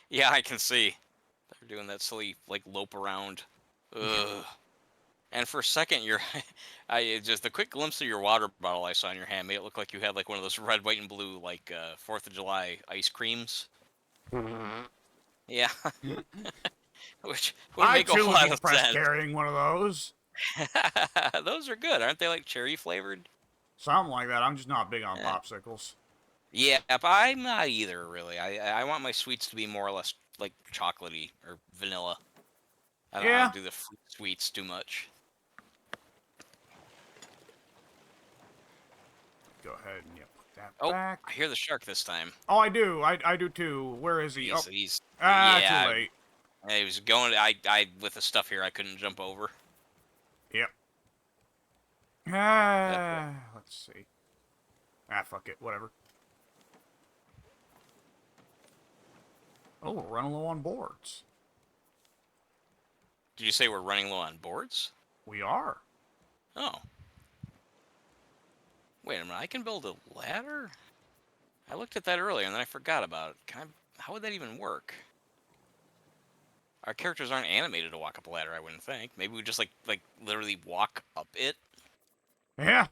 Yeah, I can see. They're doing that silly, like, lope around. Ugh. And for a second, just the quick glimpse of your water bottle I saw in your hand made it look like you had, like, one of those red, white, and blue, like, 4th of July ice creams. Yeah. which would I make a too would be lot of impressed sense. carrying one of those. Those are good, aren't they? Like cherry flavored. Something like that. I'm just not big on Eh. popsicles. Yeah, but I'm not either really. I want my sweets to be more or less like chocolatey or vanilla. I Yeah. don't do the fruit sweets too much. Go ahead and put that Oh, I back. hear the shark this time. Oh, I do. I do too. Where is he? Oh, He's too yeah. late. He was going. I with the stuff here, I couldn't jump over. Yep. That's it. Let's see. Fuck it. Whatever. Oh, we're running low on boards. Did you say we're running low on boards? We are. Oh, wait a minute. I can build a ladder. I looked at that earlier and then I forgot about it. How would that even work? Our characters aren't animated to walk up a ladder, I wouldn't think. Maybe we just like literally walk up it. Yeah.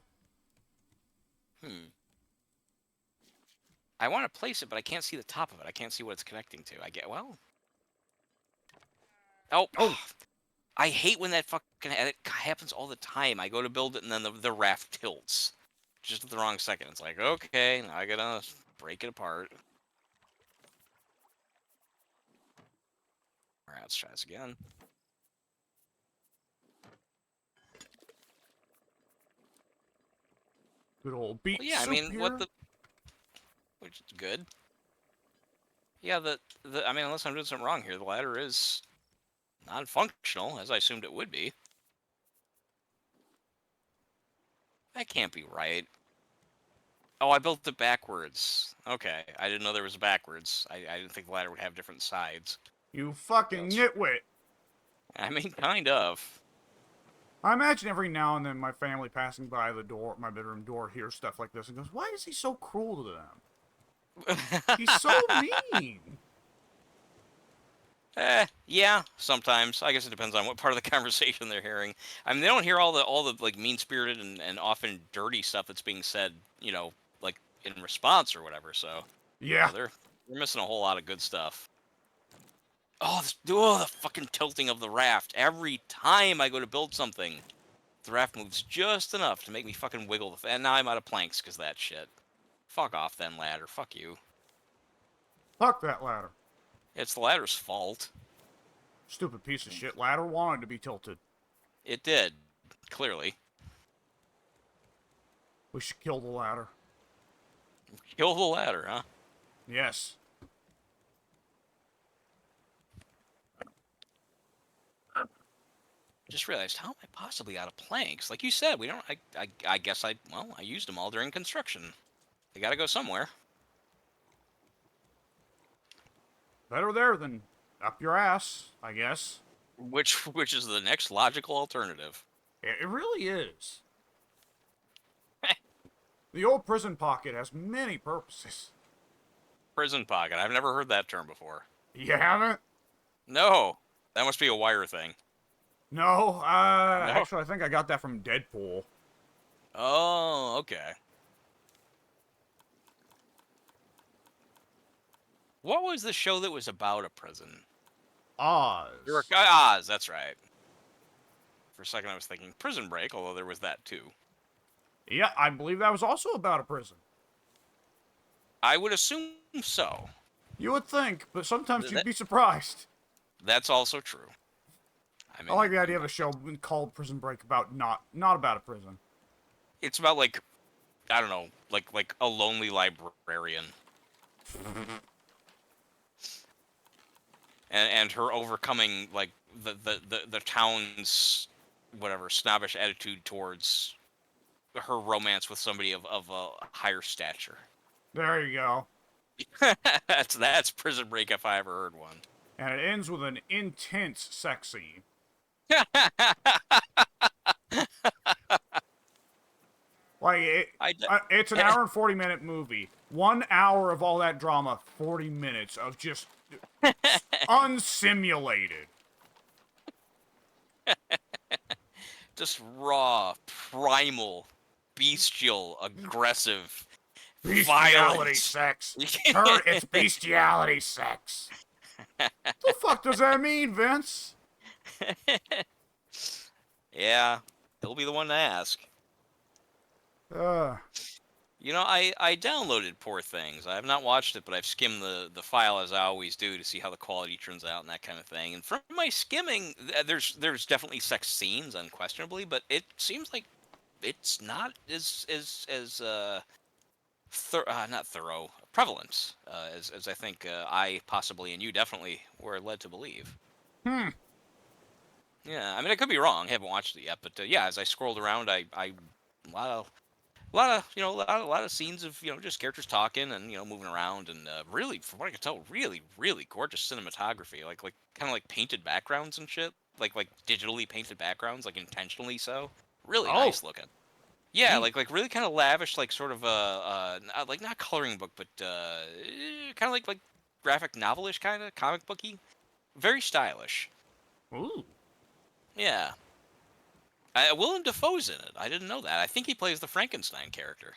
Hmm. I want to place it, but I can't see the top of it. I can't see what it's connecting to. Well. Oh. Oh. I hate when that it happens all the time. I go to build it and then the raft tilts. Just at the wrong second. It's like, okay, now I gotta break it apart. Alright, let's try this again. Good old beet Well, yeah, I soup mean, here. which is good. Yeah, I mean, unless I'm doing something wrong here, the ladder is non-functional, as I assumed it would be. That can't be right. Oh, I built it backwards. Okay, I didn't know there was backwards. I didn't think the ladder would have different sides. You fucking nitwit. I mean, kind of. I imagine every now and then my family passing by the door, my bedroom door, hears stuff like this and goes, "Why is he so cruel to them? He's so mean." Yeah, sometimes. I guess it depends on what part of the conversation they're hearing. I mean, they don't hear all the like mean-spirited and often dirty stuff that's being said, like in response or whatever. So, Yeah. they're missing a whole lot of good stuff. Oh, the fucking tilting of the raft. Every time I go to build something, the raft moves just enough to make me fucking wiggle. And now I'm out of planks because of that shit. Fuck off then, ladder. Fuck you. Fuck that ladder. It's the ladder's fault. Stupid piece of shit ladder wanted to be tilted. It did, clearly. We should kill the ladder. Kill the ladder, huh? Yes. Just realized, how am I possibly out of planks? Like you said, we don't. I guess I used them all during construction. They got to go somewhere. Better there than up your ass, I guess. Which is the next logical alternative. It really is. The old prison pocket has many purposes. Prison pocket. I've never heard that term before. You haven't? No, that must be a Wire thing. No, No. actually, I think I got that from Deadpool. Oh, okay. What was the show that was about a prison? Oz. Oz, that's right. For a second I was thinking Prison Break, although there was that too. Yeah, I believe that was also about a prison. I would assume so. You would think, but sometimes you'd be surprised. That's also true. I like the idea of a show called Prison Break about not about a prison. It's about like, I don't know, like a lonely librarian. and her overcoming like the town's whatever snobbish attitude towards her romance with somebody of a higher stature. There you go. that's Prison Break if I ever heard one. And it ends with an intense sex scene. Like, it's an hour and 40-minute movie. 1 hour of all that drama, 40 minutes of just unsimulated. Just raw, primal, bestial, aggressive, Bestiality violent sex. It's bestiality sex. The fuck does that mean, Vince? Yeah, he'll be the one to ask. Uh, You know, I downloaded Poor Things. I have not watched it, but I've skimmed the file as I always do to see how the quality turns out and that kind of thing. And from my skimming, there's definitely sex scenes, unquestionably, but it seems like it's not as not thorough, prevalent as I think I possibly and you definitely were led to believe. hmm. Yeah, I mean I could be wrong. I haven't watched it yet, but yeah, as I scrolled around, I a lot of scenes of just characters talking and moving around and really, from what I can tell, really really gorgeous cinematography, like kind of like painted backgrounds and shit, like digitally painted backgrounds, like intentionally so. Really Oh, nice looking. Yeah, neat. like really kind of lavish, like sort of like not coloring book, but kind of like graphic novelish, kind of comic booky. Very stylish. Ooh. Yeah. Willem Dafoe's in it. I didn't know that. I think he plays the Frankenstein character.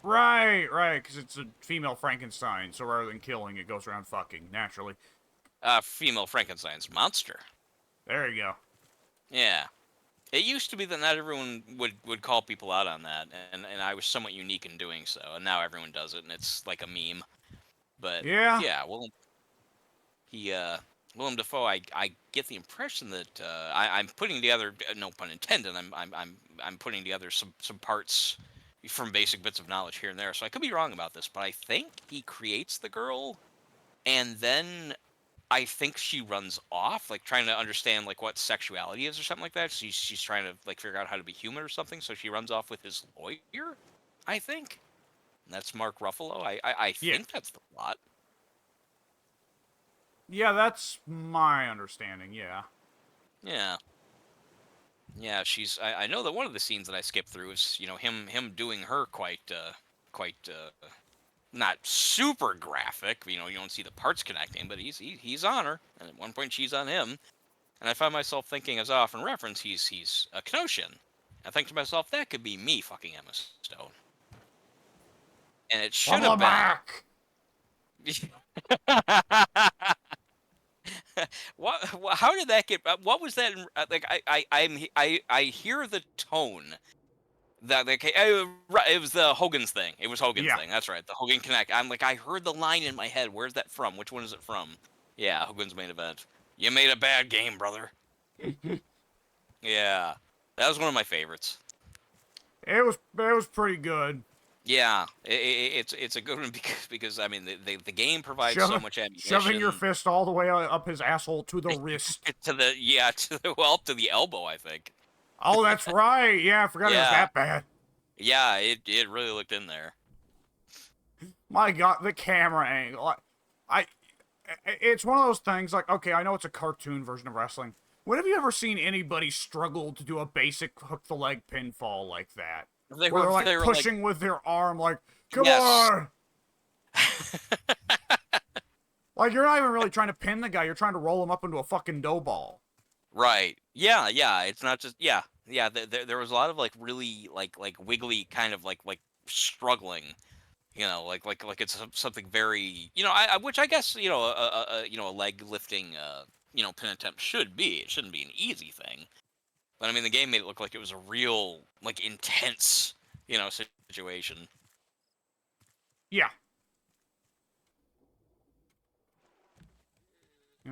Right, right, because it's a female Frankenstein, so rather than killing, it goes around fucking, naturally. Female Frankenstein's monster. There you go. Yeah. It used to be that not everyone would call people out on that, and I was somewhat unique in doing so, and now everyone does it, and it's like a meme. But Yeah. yeah, he Willem Dafoe, I get the impression that I'm putting together, no pun intended, I'm putting together some parts from basic bits of knowledge here and there, so I could be wrong about this, but I think he creates the girl, and then I think she runs off, like trying to understand like what sexuality is or something like that. She's trying to like figure out how to be human or something, so she runs off with his lawyer. I think and that's Mark Ruffalo. I Yeah. think that's the plot. Yeah, that's my understanding, yeah. Yeah. Yeah, I know that one of the scenes that I skipped through is him doing her quite not super graphic. You don't see the parts connecting, but he's on her, and at one point she's on him. And I find myself thinking, as I often reference, he's a Kenoshan. I think to myself, that could be me fucking Emma Stone, and it should Bubble have been. back! How did that get? What was that? Like I hear the tone. That like it was the Hogan's thing. It was Hogan's Yeah. thing. That's right. The Hogan Connect. I'm like I heard the line in my head. Where's that from? Which one is it from? Yeah, Hogan's main event. You made a bad game, brother. Yeah, that was one of my favorites. It was pretty good. Yeah, it's a good one because I mean the game provides so Shoving, much shoving your ammunition fist all the way up his asshole to the wrist. to the elbow. I think. Oh, that's right. Yeah, I forgot it was Yeah, that bad. yeah, it really looked in there. My God, the camera angle. I it's one of those things like, okay, I know it's a cartoon version of wrestling. When have you ever seen anybody struggle to do a basic hook the leg pinfall like that? They Where were they're like they were like pushing with their arm, like, come yes. on! Like, you're not even really trying to pin the guy, you're trying to roll him up into a fucking dough ball. Right. Yeah, yeah. It's not just yeah, yeah. There was a lot of like really like wiggly kind of like struggling. Like it's something very which I guess a leg lifting pin attempt should be. It shouldn't be an easy thing. But I mean the game made it look like it was a real like intense situation. Yeah.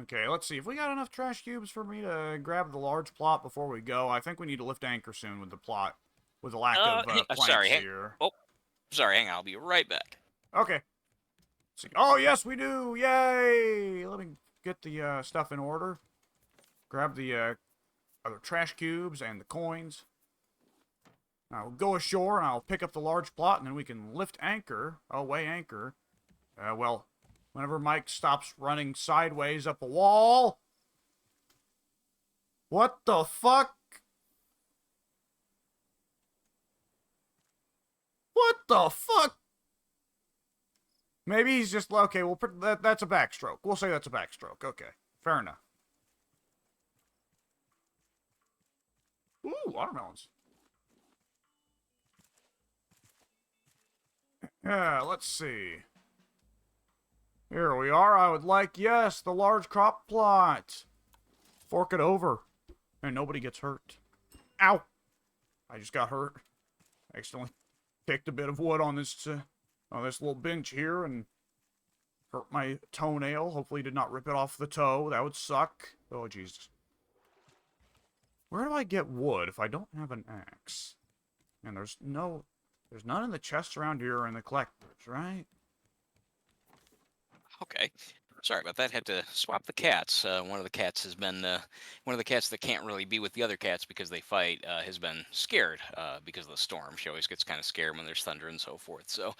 Okay, let's see. If we got enough trash cubes for me to grab the large plot before we go, I think we need to lift anchor soon with the plot. With the lack of Sorry. planks here. Oh, sorry. Hang on. I'll be right back. Okay. Let's see. Oh, yes, we do! Yay! Let me get the stuff in order. Grab the other trash cubes and the coins. I'll go ashore and I'll pick up the large plot, and then we can lift anchor. Oh, weigh anchor. Well, whenever Mike stops running sideways up a wall. What the fuck? What the fuck? Maybe he's just okay. Well, that's a backstroke. We'll say that's a backstroke. Okay, fair enough. Ooh, watermelons. Yeah, let's see. Here we are. I would like, yes, the large crop plot. Fork it over. And nobody gets hurt. Ow! I just got hurt. Accidentally kicked a bit of wood on this little bench here and hurt my toenail. Hopefully did not rip it off the toe. That would suck. Oh, Jesus. Where do I get wood if I don't have an axe? And there's none in the chests around here or in the collectors, right? Okay. Sorry about that. Had to swap the cats. One of the cats has been one of the cats that can't really be with the other cats because they fight has been scared because of the storm. She always gets kind of scared when there's thunder and so forth. So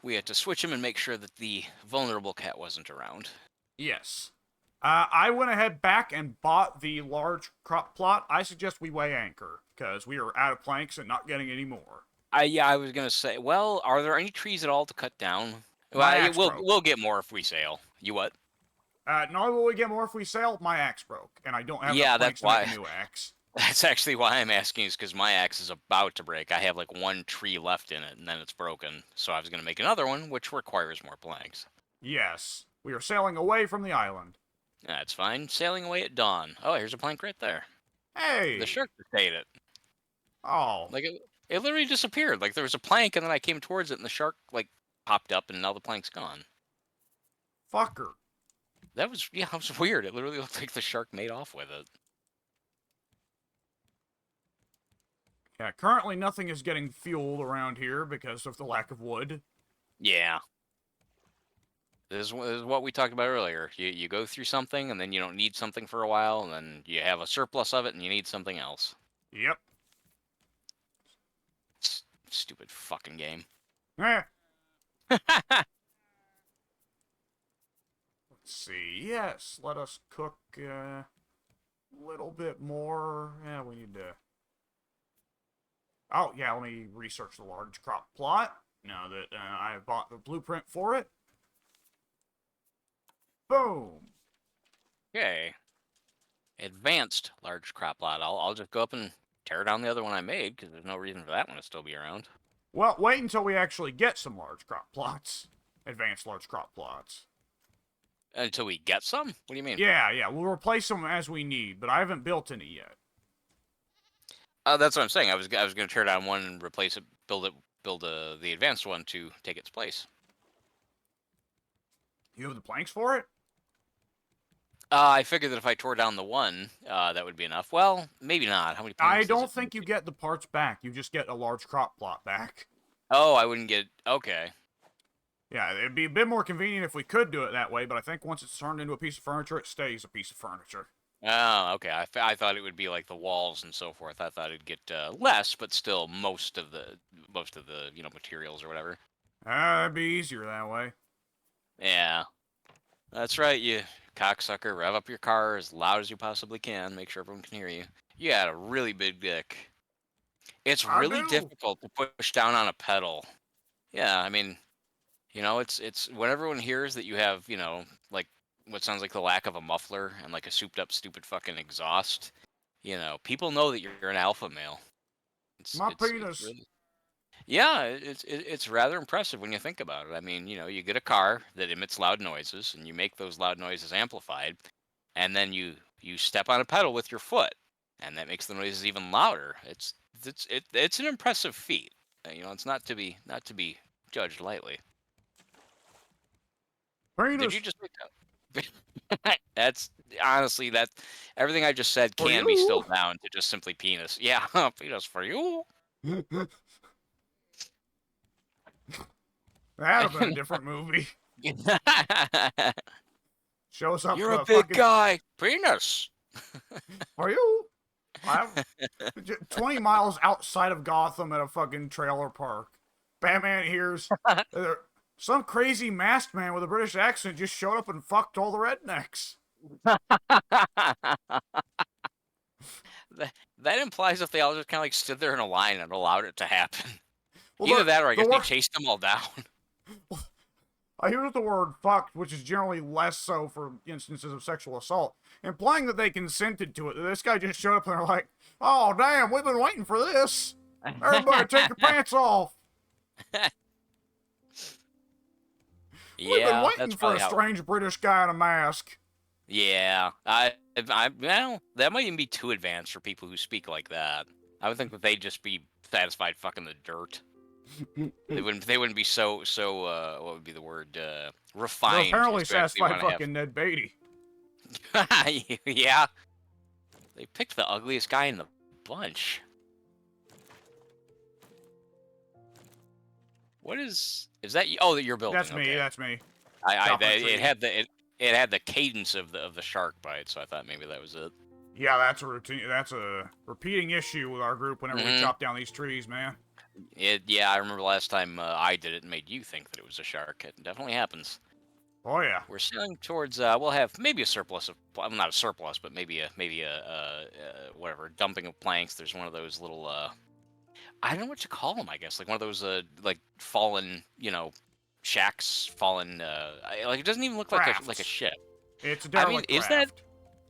we had to switch him and make sure that the vulnerable cat wasn't around. Yes. I went ahead back and bought the large crop plot. I suggest we weigh anchor, because we are out of planks and not getting any more. Yeah, I was gonna say. Well, are there any trees at all to cut down? My Well, axe broke. we'll get more if we sail. You what? Not only will we get more if we sail, my axe broke, and I don't have Yeah, enough planks that's to make why. a new axe. That's actually why I'm asking, is because my axe is about to break. I have like one tree left in it, and then it's broken. So I was gonna make another one, which requires more planks. Yes. We are sailing away from the island. That's fine. Sailing away at dawn. Oh, here's a plank right there. Hey! The shark just ate it. Oh. Like it literally disappeared. Like there was a plank, and then I came towards it, and the shark like popped up, and now the plank's gone. Fucker. That was that was weird. It literally looked like the shark made off with it. Yeah, currently nothing is getting fueled around here because of the lack of wood. Yeah. This is what we talked about earlier. You go through something, and then you don't need something for a while, and then you have a surplus of it, and you need something else. Yep. Stupid fucking game. Eh. Let's see. Yes, let us cook a little bit more. Yeah, we need to... Oh, yeah, let me research the large crop plot now that I have bought the blueprint for it. Boom! Okay. Advanced large crop lot. I'll just go up and tear down the other one I made, because there's no reason for that one to still be around. Well, wait until we actually get some large crop plots. Advanced large crop plots. Until we get some? What do you mean? Yeah, we'll replace them as we need, but I haven't built any yet. That's what I'm saying. I was going to tear down one and replace it, build the advanced one to take its place. You have the planks for it? I figured that if I tore down the one, that would be enough. Well, maybe not. How many planks I does don't it think you make? get the parts back. You just get a large crop plot back. Oh, I wouldn't get... Okay. Yeah, it'd be a bit more convenient if we could do it that way, but I think once it's turned into a piece of furniture, it stays a piece of furniture. Oh, okay. I thought it would be like the walls and so forth. I thought it'd get less, but still most of the materials or whatever. That'd be easier that way. Yeah, that's right. You cocksucker. Rev up your car as loud as you possibly can. Make sure everyone can hear you. You got a really big dick. It's I really do. difficult to push down on a pedal. Yeah, I mean, it's when everyone hears that you have, like what sounds like the lack of a muffler and like a souped up stupid fucking exhaust, people know that you're an alpha male. My It's penis. really, yeah, it's rather impressive when you think about it. I mean, you get a car that emits loud noises and you make those loud noises amplified, and then you step on a pedal with your foot, and that makes the noises even louder. It's an impressive feat. It's not to be judged lightly. Penis. Did you just make that? That's honestly that everything I just said For can be you? still down to just simply penis. Yeah, penis for you. That'd have been a different movie. Shows up You're a the big fucking... guy. Penis. For you? I'm 20 miles outside of Gotham at a fucking trailer park. Batman hears some crazy masked man with a British accent just showed up and fucked all the rednecks. That implies that they all just kind of like stood there in a line and allowed it to happen. Well, Either that or I guess they worst, chased them all down. I use the word fucked, which is generally less so for instances of sexual assault, implying that they consented to it. This guy just showed up and they're like, oh, damn, we've been waiting for this. Everybody take your pants off. We've been Yeah, that's waiting for a probably how. strange British guy in a mask. Yeah, well, that might even be too advanced for people who speak like that. I would think that they'd just be satisfied fucking the dirt. They wouldn't be what would be the word, They're refined apparently to actually satisfied want to have. fucking Ned Beatty. Yeah, they picked the ugliest guy in the bunch. Is that you? Oh, that you're building. That's me, Okay. that's me. It Chopping a tree. had it had the cadence of the shark bite, so I thought maybe that was it. Yeah, that's a routine. That's a repeating issue with our group whenever we Hmm. chop down these trees, man. Yeah, I remember last time I did it and made you think that it was a shark. It definitely happens. Oh yeah. We're sailing towards. We'll have maybe a surplus of. Well, not a surplus, but maybe a whatever dumping of planks. There's one of those little. I don't know what you call them. I guess like one of those like fallen, shacks, fallen. Like it doesn't even look like a Rafts. ship. It's a I mean, derelict is that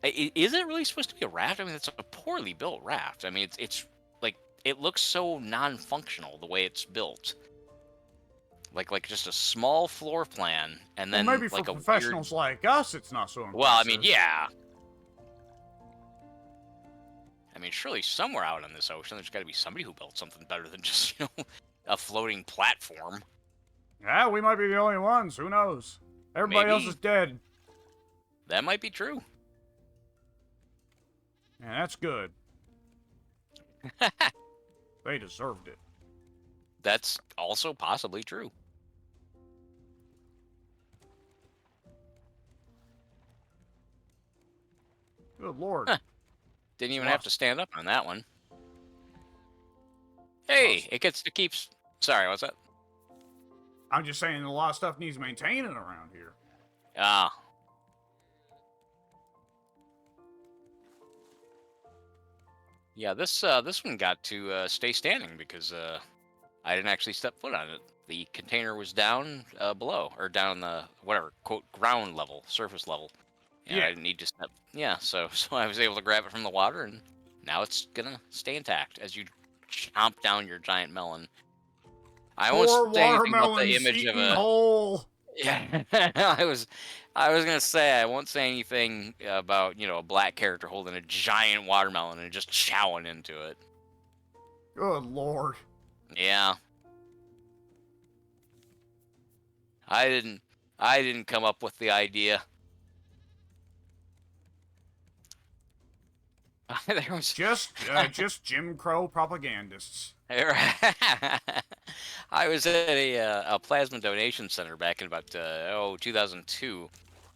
raft. is it really supposed to be a raft? I mean, it's a poorly built raft. I mean, it's like it looks so non-functional the way it's built. Like just a small floor plan and Well, then maybe for like a weird. professionals like us, it's not so Well, I mean, impressive. yeah. I mean, surely somewhere out in this ocean, there's got to be somebody who built something better than just a floating platform. Yeah, we might be the only ones. Who knows? Everybody else is Maybe dead. that might be true. And that's good. They deserved it. That's also possibly true. Good lord. Huh. Didn't even have to Lost. stand up on that one. Lost. Hey, it gets to keep. Sorry, what's that? I'm just saying a lot of stuff needs maintaining around here. Ah, yeah. This one got to stay standing because I didn't actually step foot on it. The container was down below, or down the whatever quote ground level, surface level, and I Yeah. didn't need to step. Yeah, so I was able to grab it from the water, and now it's gonna stay intact as you chomp down your giant melon. I won't Poor say anything about the watermelons image of eaten a. whole. Yeah, I was gonna say I won't say anything about a black character holding a giant watermelon and just chowing into it. Good lord. Yeah, I didn't I didn't come up with the idea. There was Just Jim Crow propagandists. I was at a plasma donation center back in about 2002,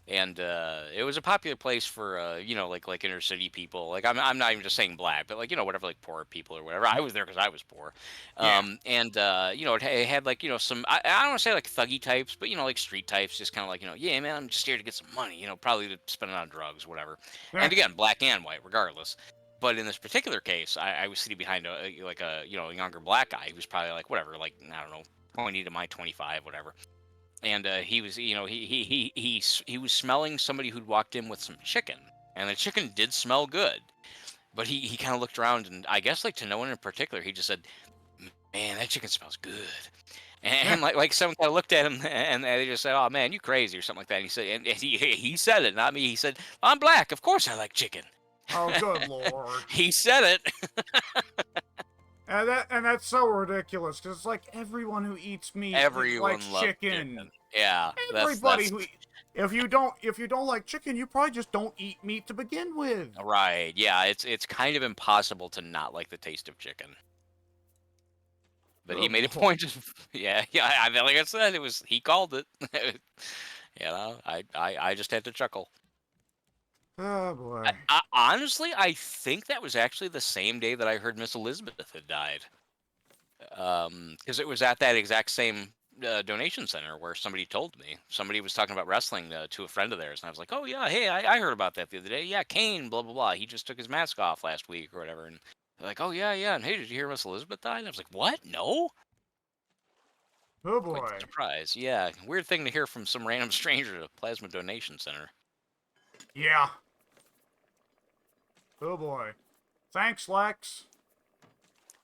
and it was a popular place for like inner city people. Like I'm not even just saying black, but like whatever, like poor people or whatever. I was there because I was poor, Yeah. and it had like some I don't want to say like thuggy types, but like street types, just kind of like yeah man, I'm just here to get some money, probably to spend it on drugs, whatever. Eh, And again, black and white, regardless. But in this particular case, I was sitting behind like a younger black guy who was probably like whatever, like I don't know, 20 to my 25, whatever. And he was, he was smelling somebody who'd walked in with some chicken, and the chicken did smell good. But he kind of looked around, and I guess like to no one in particular, he just said, "Man, that chicken smells good." eh. And like someone kind of looked at him, and they just said, "Oh man, you crazy" or something like that. And he said, and he said it, not me. He said, "I'm black, of course I like chicken." Oh, good lord. He said it. And that's so ridiculous because it's like everyone who eats meat likes Everyone loves chicken. chicken. Yeah, Everybody that's who if you don't like chicken, you probably just don't eat meat to begin with. right. Yeah, it's kind of impossible to not like the taste of chicken. But he Good made a lord. point of yeah. Like I said, he called it. I just had to chuckle. Oh boy. Honestly, I think that was actually the same day that I heard Miss Elizabeth had died. Because it was at that exact same donation center where somebody told me. Somebody was talking about wrestling to a friend of theirs, and I was like, "Oh yeah, hey, I heard about that the other day. Yeah, Kane, blah blah blah. He just took his mask off last week or whatever." And they're like, "Oh yeah, yeah." And hey, did you hear Miss Elizabeth died? And I was like, "What? No." Oh Quite the boy. surprise. Yeah, weird thing to hear from some random stranger at a plasma donation center. Yeah. Oh boy. Thanks, Lex.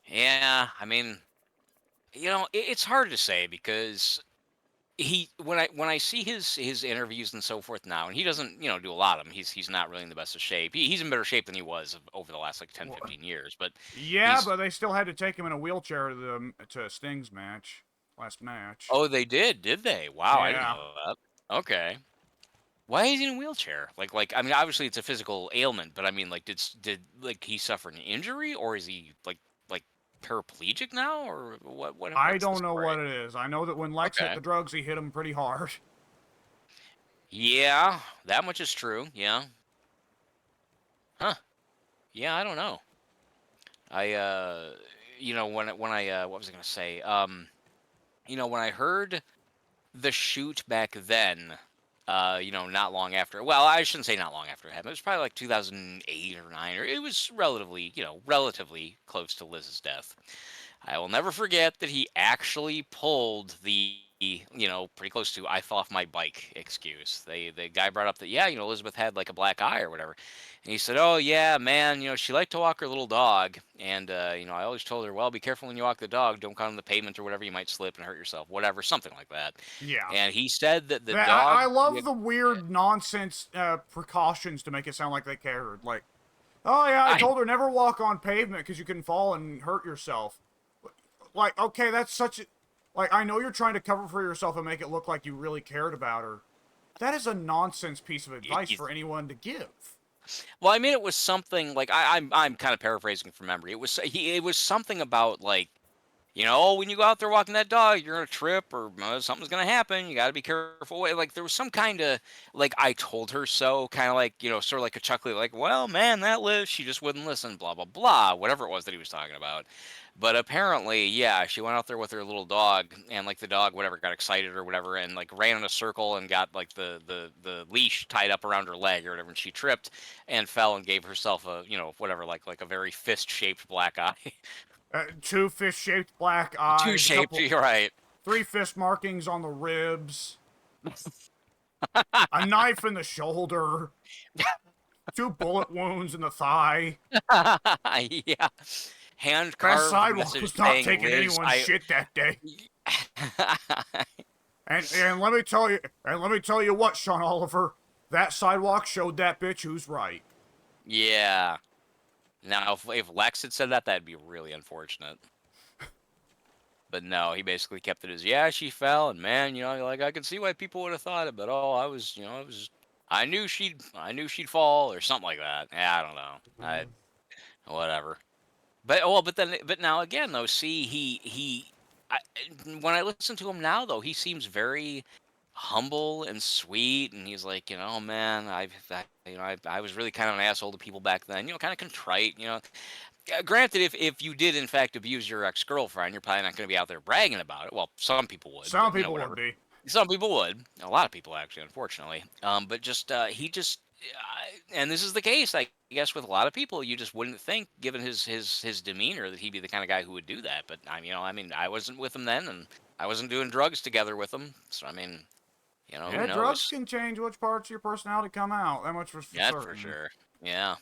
Yeah, I mean, it's hard to say because he when I see his interviews and so forth now, and he doesn't do a lot of them. He's not really in the best of shape. He's in better shape than he was over the last like 10, Well, 15 years. But yeah, he's but they still had to take him in a wheelchair to Sting's last match. oh, they did they? Wow, I didn't Yeah, know that. Okay. Why is he in a wheelchair? I mean, obviously it's a physical ailment, but I mean, like, did like he suffer an injury, or is he like paraplegic now, or I what's the don't know story? what it is. I know that when Lex hit Okay. the drugs, he hit him pretty hard. Yeah, that much is true. Yeah. Huh. Yeah, I don't know. I when I what was I gonna say? When I heard the shoot back then, not long after. Well, I shouldn't say not long after it happened. It was probably like 2008 or 9, or it was relatively close to Liz's death. I will never forget that he actually pulled the pretty close to "I fell off my bike" excuse. The guy brought up that, yeah, Elizabeth had like a black eye or whatever, and he said, "Oh yeah, man, she liked to walk her little dog, and I always told her, well, be careful when you walk the dog. Don't go on the pavement or whatever. You might slip and hurt yourself, whatever, something like that." Yeah. And he said that the I dog. love the weird nonsense precautions to make it sound like they cared. Like, oh yeah, I I told her never walk on pavement because you can fall and hurt yourself. Like, okay, that's such a. Like, I know you're trying to cover for yourself and make it look like you really cared about her. That is a nonsense piece of advice for anyone to give. well, I mean, it was something like I'm kind of paraphrasing from memory. It was something about like, when you go out there walking that dog, you're gonna trip or something's gonna happen. You got to be careful. Like there was some kind of like I told her so, kind of like sort of like a chuckly, like, well, man, that Liz, she just wouldn't listen, blah blah blah, whatever it was that he was talking about. But apparently, yeah, she went out there with her little dog, and like the dog, whatever, got excited or whatever, and like ran in a circle and got like the leash tied up around her leg or whatever, and she tripped and fell and gave herself a whatever, like a very fist shaped black eye. Two fish-shaped black Two eyes, a shaped, couple, you're right. three fist markings on the ribs, a knife in the shoulder, two bullet wounds in the thigh. Yeah. Hand That carved sidewalk message was not saying, taking "Liz, anyone's I." shit that day. And let me tell you, what, Sean Oliver, that sidewalk showed that bitch who's right. Yeah. Now, if Lex had said that, that'd be really unfortunate. But no, he basically kept it as, yeah, she fell, and man, like I could see why people would have thought it, but oh, I knew she'd fall or something like that. Yeah, I don't know. Whatever. But now again though, see, I, when I listen to him now though, he seems very humble and sweet, and he's like, man, I was really kind of an asshole to people back then, kind of contrite. Granted, if you did in fact abuse your ex girlfriend, you're probably not going to be out there bragging about it. Well, some people would, Some but people would whatever. be. Some people would. A lot of people actually, unfortunately. But just he just, and this is the case, I guess, with a lot of people. You just wouldn't think, given his demeanor, that he'd be the kind of guy who would do that. But I mean, I wasn't with him then, and I wasn't doing drugs together with him. So I mean, who Yeah, drugs knows? can change which parts of your personality come out. That much for Yeah, for certain. sure. Yeah.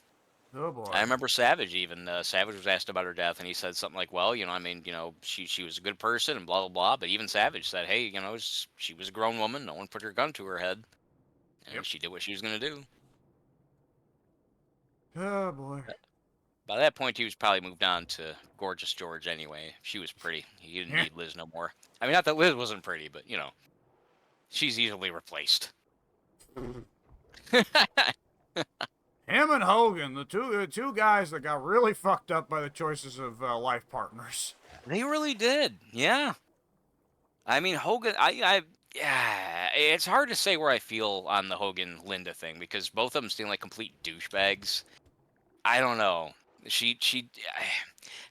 Oh I boy. remember Savage even. Savage was asked about her death, and he said something like, "Well, I mean, she was a good person, and blah blah blah." But even Savage said, "Hey, she was a grown woman. No one put her gun to her head, and Yep. she did what she was gonna do." Oh boy. By that point, he was probably moved on to Gorgeous George anyway. She was pretty. He didn't Yeah. need Liz no more. I mean, not that Liz wasn't pretty, but she's easily replaced. Him and Hogan, the two guys that got really fucked up by the choices of life partners. They really did. Yeah. I mean, Hogan. Yeah. It's hard to say where I feel on the Hogan Linda thing because both of them seem like complete douchebags. I don't know. She she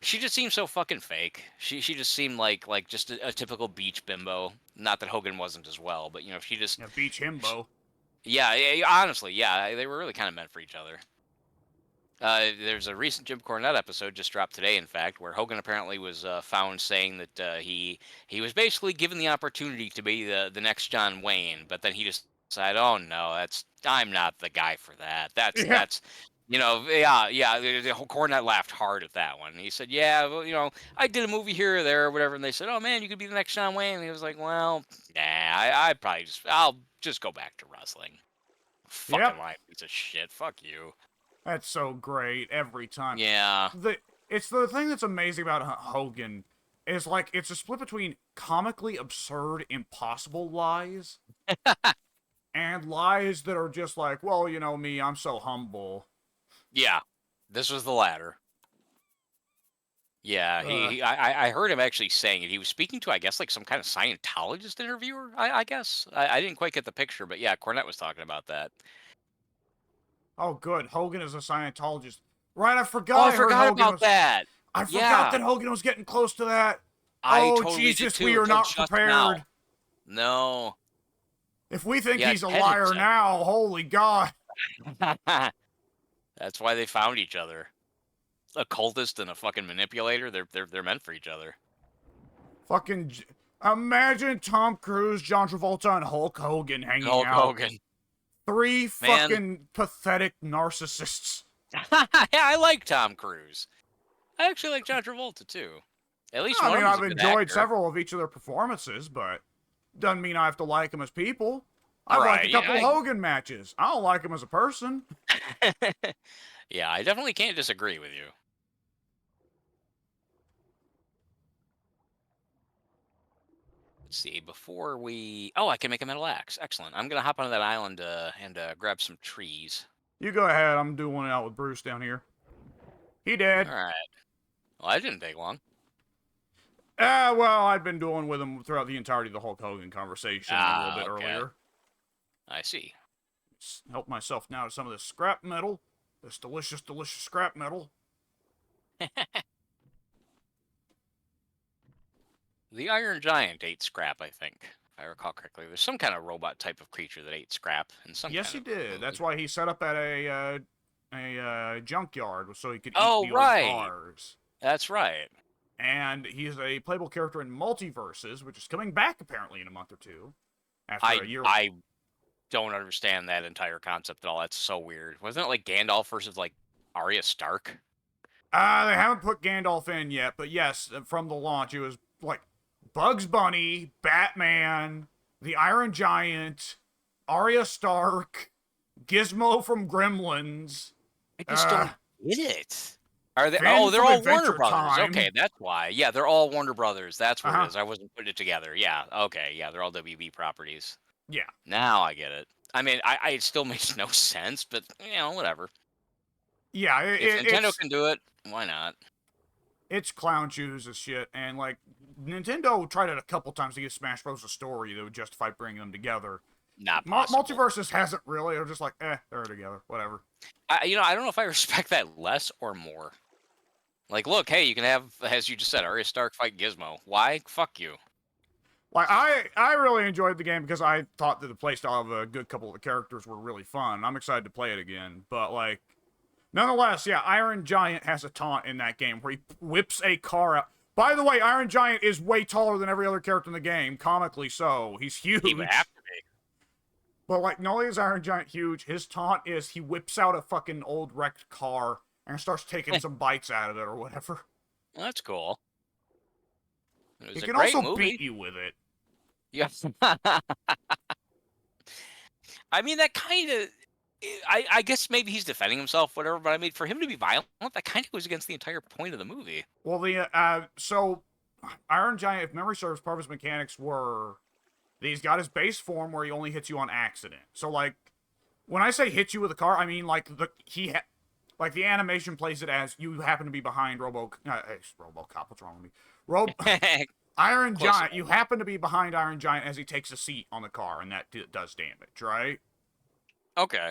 just seemed so fucking fake. She just seemed like just a typical beach bimbo. Not that Hogan wasn't as well, but she just Yeah, beach sh himbo. yeah, yeah, honestly, yeah, they were really kind of meant for each other. There's a recent Jim Cornette episode just dropped today, in fact, where Hogan apparently was found saying that he was basically given the opportunity to be the next John Wayne, but then he just decided, oh no, I'm not the guy for that. Yeah. Cornette laughed hard at that one. He said, "Yeah, well, I did a movie here or there or whatever." And they said, "Oh man, you could be the next John Wayne." And he was like, "Well, nah, I'll just go back to wrestling." Fucking Yep, lying piece of shit. Fuck you. that's so great every time. Yeah. It's the thing that's amazing about Hogan is like it's a split between comically absurd, impossible lies and lies that are just like, well, you know me, I'm so humble. Yeah. This was the latter. Yeah, Uh, I heard him actually saying it. He was speaking to, I guess, like some kind of Scientologist interviewer. I guess I didn't quite get the picture, but yeah, Cornette was talking about that. oh, good. Hogan is a Scientologist. Right, I Oh, forgot. I I heard forgot Hogan about was. that. I forgot Yeah, that Hogan was getting close to that. I Oh totally did Jesus, too we are until not just now. prepared. No. If we think Yeah, he's a Ted had liar said. now, holy God. That's why they found each other. A cultist and a fucking manipulator. They're meant for each other. Fucking. Imagine Tom Cruise, John Travolta, and Hulk Hogan hanging Hulk out. Hogan, Three man. fucking pathetic narcissists. Yeah, I like Tom Cruise. I actually like John Travolta too. At least I one of mean, them is I've a good enjoyed actor. several of each of their performances, but doesn't mean I have to like them as people. I've liked a Right. couple Yeah. Hogan matches. I don't like him as a person. Yeah, I definitely can't disagree with you. Let's see. Before we, oh, I can make a metal axe. Excellent. I'm gonna hop onto that island and grab some trees. You go ahead. I'm doing it out with Bruce down here. He All did. right. Well, that didn't take long. Well, I'd been doing with him throughout the entirety of the Hulk Hogan conversation and a little Ah, bit okay. earlier. I see. Help myself now to some of this scrap metal. This delicious, delicious scrap metal. The Iron Giant ate scrap, I think, if I recall correctly. There's some kind of robot type of creature that ate scrap in some Yes, kind he of did. That's movie. why he set up at a junkyard so he could eat Oh, the old right. cars. That's right. And he's a playable character in Multiverses, which is coming back apparently in a month or two after a I year. I don't understand that entire concept at all. That's so weird. Wasn't it like Gandalf versus like Arya Stark? They haven't put Gandalf in yet, but yes, from the launch, it was like Bugs Bunny, Batman, the Iron Giant, Arya Stark, Gizmo from Gremlins, I just uh, don't get it. Are they? Finn Oh, they're from all Warner Adventure Brothers. Time. Okay, that's why. Yeah, they're all Warner Brothers. That's Uh what it huh. is. I wasn't putting it together. Yeah. Okay. Yeah, they're all WB properties. Yeah. Now I get it. I mean, I it still makes no sense, but whatever. Yeah, If Nintendo can do it, why not? it's clown shoes as shit, and like Nintendo tried it a couple times to give Smash Bros. A story that would justify bringing them together. Not possible. Multiverses hasn't really. They're just like, they're together, whatever. I don't know if I respect that less or more. Like, look, hey, you can have, as you just said, Arya Stark fight Gizmo. Why? Fuck you. Like I really enjoyed the game because I thought that the playstyle of a good couple of the characters were really fun. I'm excited to play it again, but like, nonetheless, yeah, Iron Giant has a taunt in that game where he whips a car out. By the way, Iron Giant is way taller than every other character in the game, comically so. He's He would have huge. to be. But like, not only is Iron Giant huge, his taunt is he whips out a fucking old wrecked car and starts taking some bites out of it or whatever. Well, that's cool. It He was a can great also movie. beat you with it. Yes. I mean, that kind of. I guess maybe he's defending himself, whatever. But I mean, for him to be violent, that kind of goes against the entire point of the movie. Well, so Iron Giant, if memory serves, part of his mechanics were that he's got his base form where he only hits you on accident. So like, when I say hit you with a car, I mean like like the animation plays it as you happen to be behind RoboCop. What's wrong with me? Iron Close Giant. enough. You happen to be behind Iron Giant as he takes a seat on the car, and that does damage, right? Okay.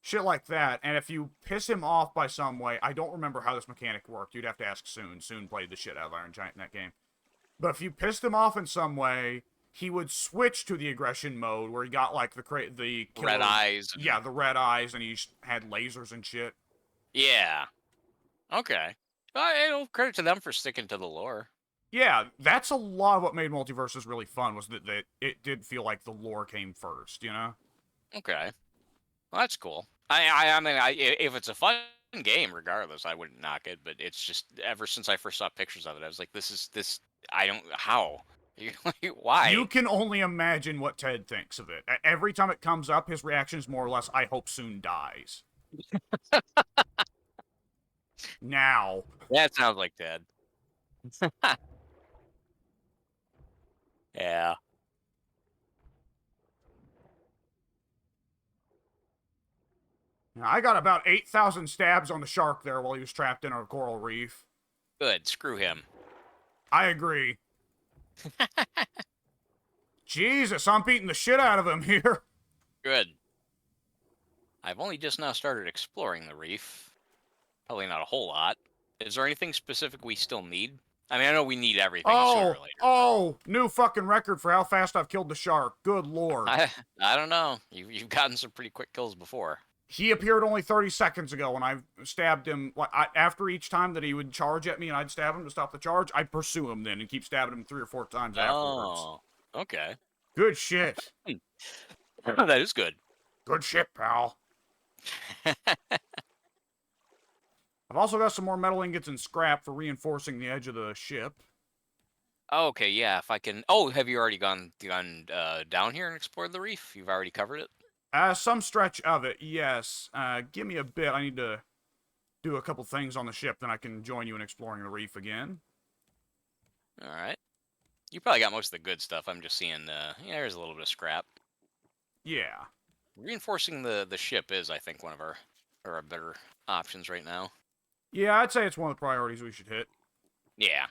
Shit like that. And if you piss him off by some way, I don't remember how this mechanic worked. You'd have to ask Soon. Soon played the shit out of Iron Giant in that game. But if you pissed him off in some way, he would switch to the aggression mode where he got like the killer, Red eyes. yeah, the red eyes, and he had lasers and shit. Yeah. Okay. Credit to them for sticking to the lore. Yeah, that's a lot of what made Multiverses really fun was that it did feel like the lore came first, you know? Okay. Well, that's cool. I mean, if it's a fun game, regardless, I wouldn't knock it. But it's just ever since I first saw pictures of it, I was like, this. I don't how. You Why? can only imagine what Ted thinks of it. Every time it comes up, his reaction is more or less, I hope soon dies. Now. That sounds like Ted. Yeah. I got about 8,000 stabs on the shark there while he was trapped in a coral reef. Good. Screw him. I agree. Jesus, I'm beating the shit out of him here. Good. I've only just now started exploring the reef. Probably not a whole lot. Is there anything specific we still need? I mean, I know we need everything sooner or Oh, later. oh, new fucking record for how fast I've killed the shark. Good lord. I don't know. You've gotten some pretty quick kills before. He appeared only 30 seconds ago when I stabbed him. After each time that he would charge at me and I'd stab him to stop the charge, I'd pursue him then and keep stabbing him 3 or 4 times afterwards. Oh, okay. Good shit. That is good. Good shit, pal. I've also got some more metal ingots and scrap for reinforcing the edge of the ship. Okay, yeah. If I can. Oh, have you already gone down here and explored the reef? You've already covered it. Some stretch of it, yes. Give me a bit. I need to do a couple things on the ship, then I can join you in exploring the reef again. All right. You probably got most of the good stuff. I'm just seeing. Yeah, there's a little bit of scrap. Yeah. Reinforcing the ship is, I think, one of our better options right now. Yeah, I'd say it's one of the priorities we should hit. Yeah.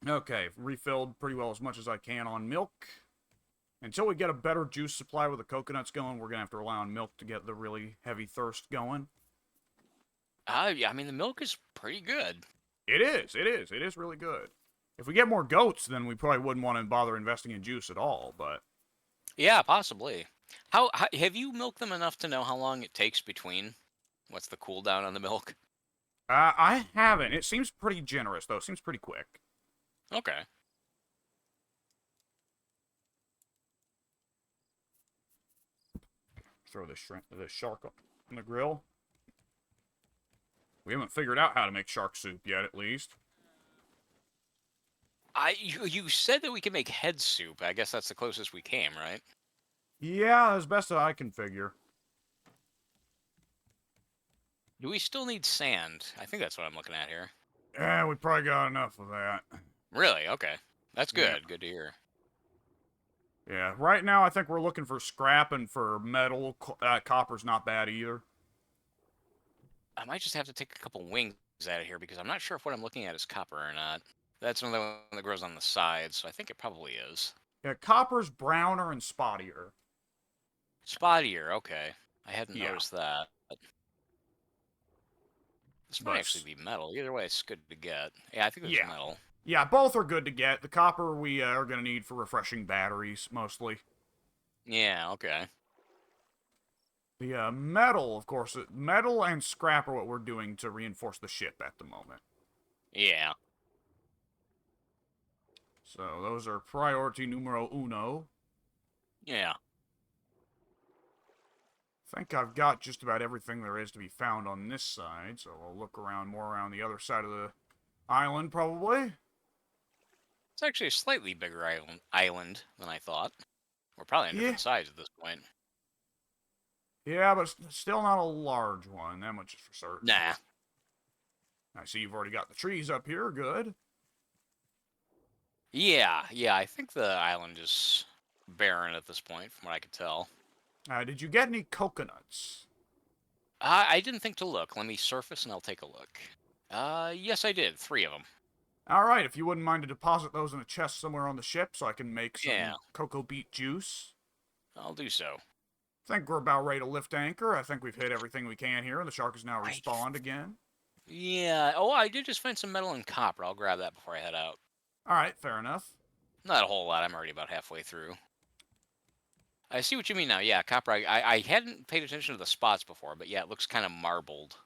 Okay, refilled pretty well as much as I can on milk. Until we get a better juice supply with the coconuts going, we're going to have to rely on milk to get the really heavy thirst going. Yeah, I mean, the milk is pretty good. It is. It is really good. If we get more goats, then we probably wouldn't want to bother investing in juice at all, but... Yeah, possibly. How have you milked them enough to know how long it takes between? What's the cooldown on the milk? I haven't. It seems pretty generous, though. It seems pretty quick. Okay. Throw this shark on the grill. We haven't figured out how to make shark soup yet, at least. You said that we could make head soup. I guess that's the closest we came, right? Yeah, as best as I can figure. Do we still need sand? I think that's what I'm looking at here. Yeah, we probably got enough of that. Really? Okay. That's good. Yeah. Good to hear. Yeah, right now I think we're looking for scrap and for metal. Copper's not bad either. I might just have to take a couple wings out of here because I'm not sure if what I'm looking at is copper or not. That's another one that grows on the sides, so I think it probably is. Yeah, copper's browner and spottier. Spottier, okay. I hadn't Yeah. noticed that. This might But actually be metal. Either way, it's good to get. Yeah, I think it's yeah. metal. Yeah, both are good to get. The copper we are going to need for refreshing batteries, mostly. Yeah, okay. The metal, of course, metal and scrap are what we're doing to reinforce the ship at the moment. Yeah. So those are priority numero uno. Yeah. I think I've got just about everything there is to be found on this side, so I'll look around more around the other side of the island, probably. It's actually a slightly bigger island than I thought. We're probably on Yeah. different sides at this point. Yeah, but it's still not a large one, that much is for certain. Nah. I see you've already got the trees up here, good. Yeah, I think the island is barren at this point, from what I could tell. Did you get any coconuts? I didn't think to look. Let me surface and I'll take a look. Yes, I did. 3 of them. Alright, if you wouldn't mind to deposit those in a chest somewhere on the ship so I can make some Yeah. cocoa beet juice. I'll do so. I think we're about ready to lift anchor. I think we've hit everything we can here, and the shark has now respawned again. Yeah. Oh, I did just find some metal and copper. I'll grab that before I head out. Alright, fair enough. Not a whole lot. I'm already about halfway through. I see what you mean now. Yeah, copper. I hadn't paid attention to the spots before, but yeah, it looks kind of marbled.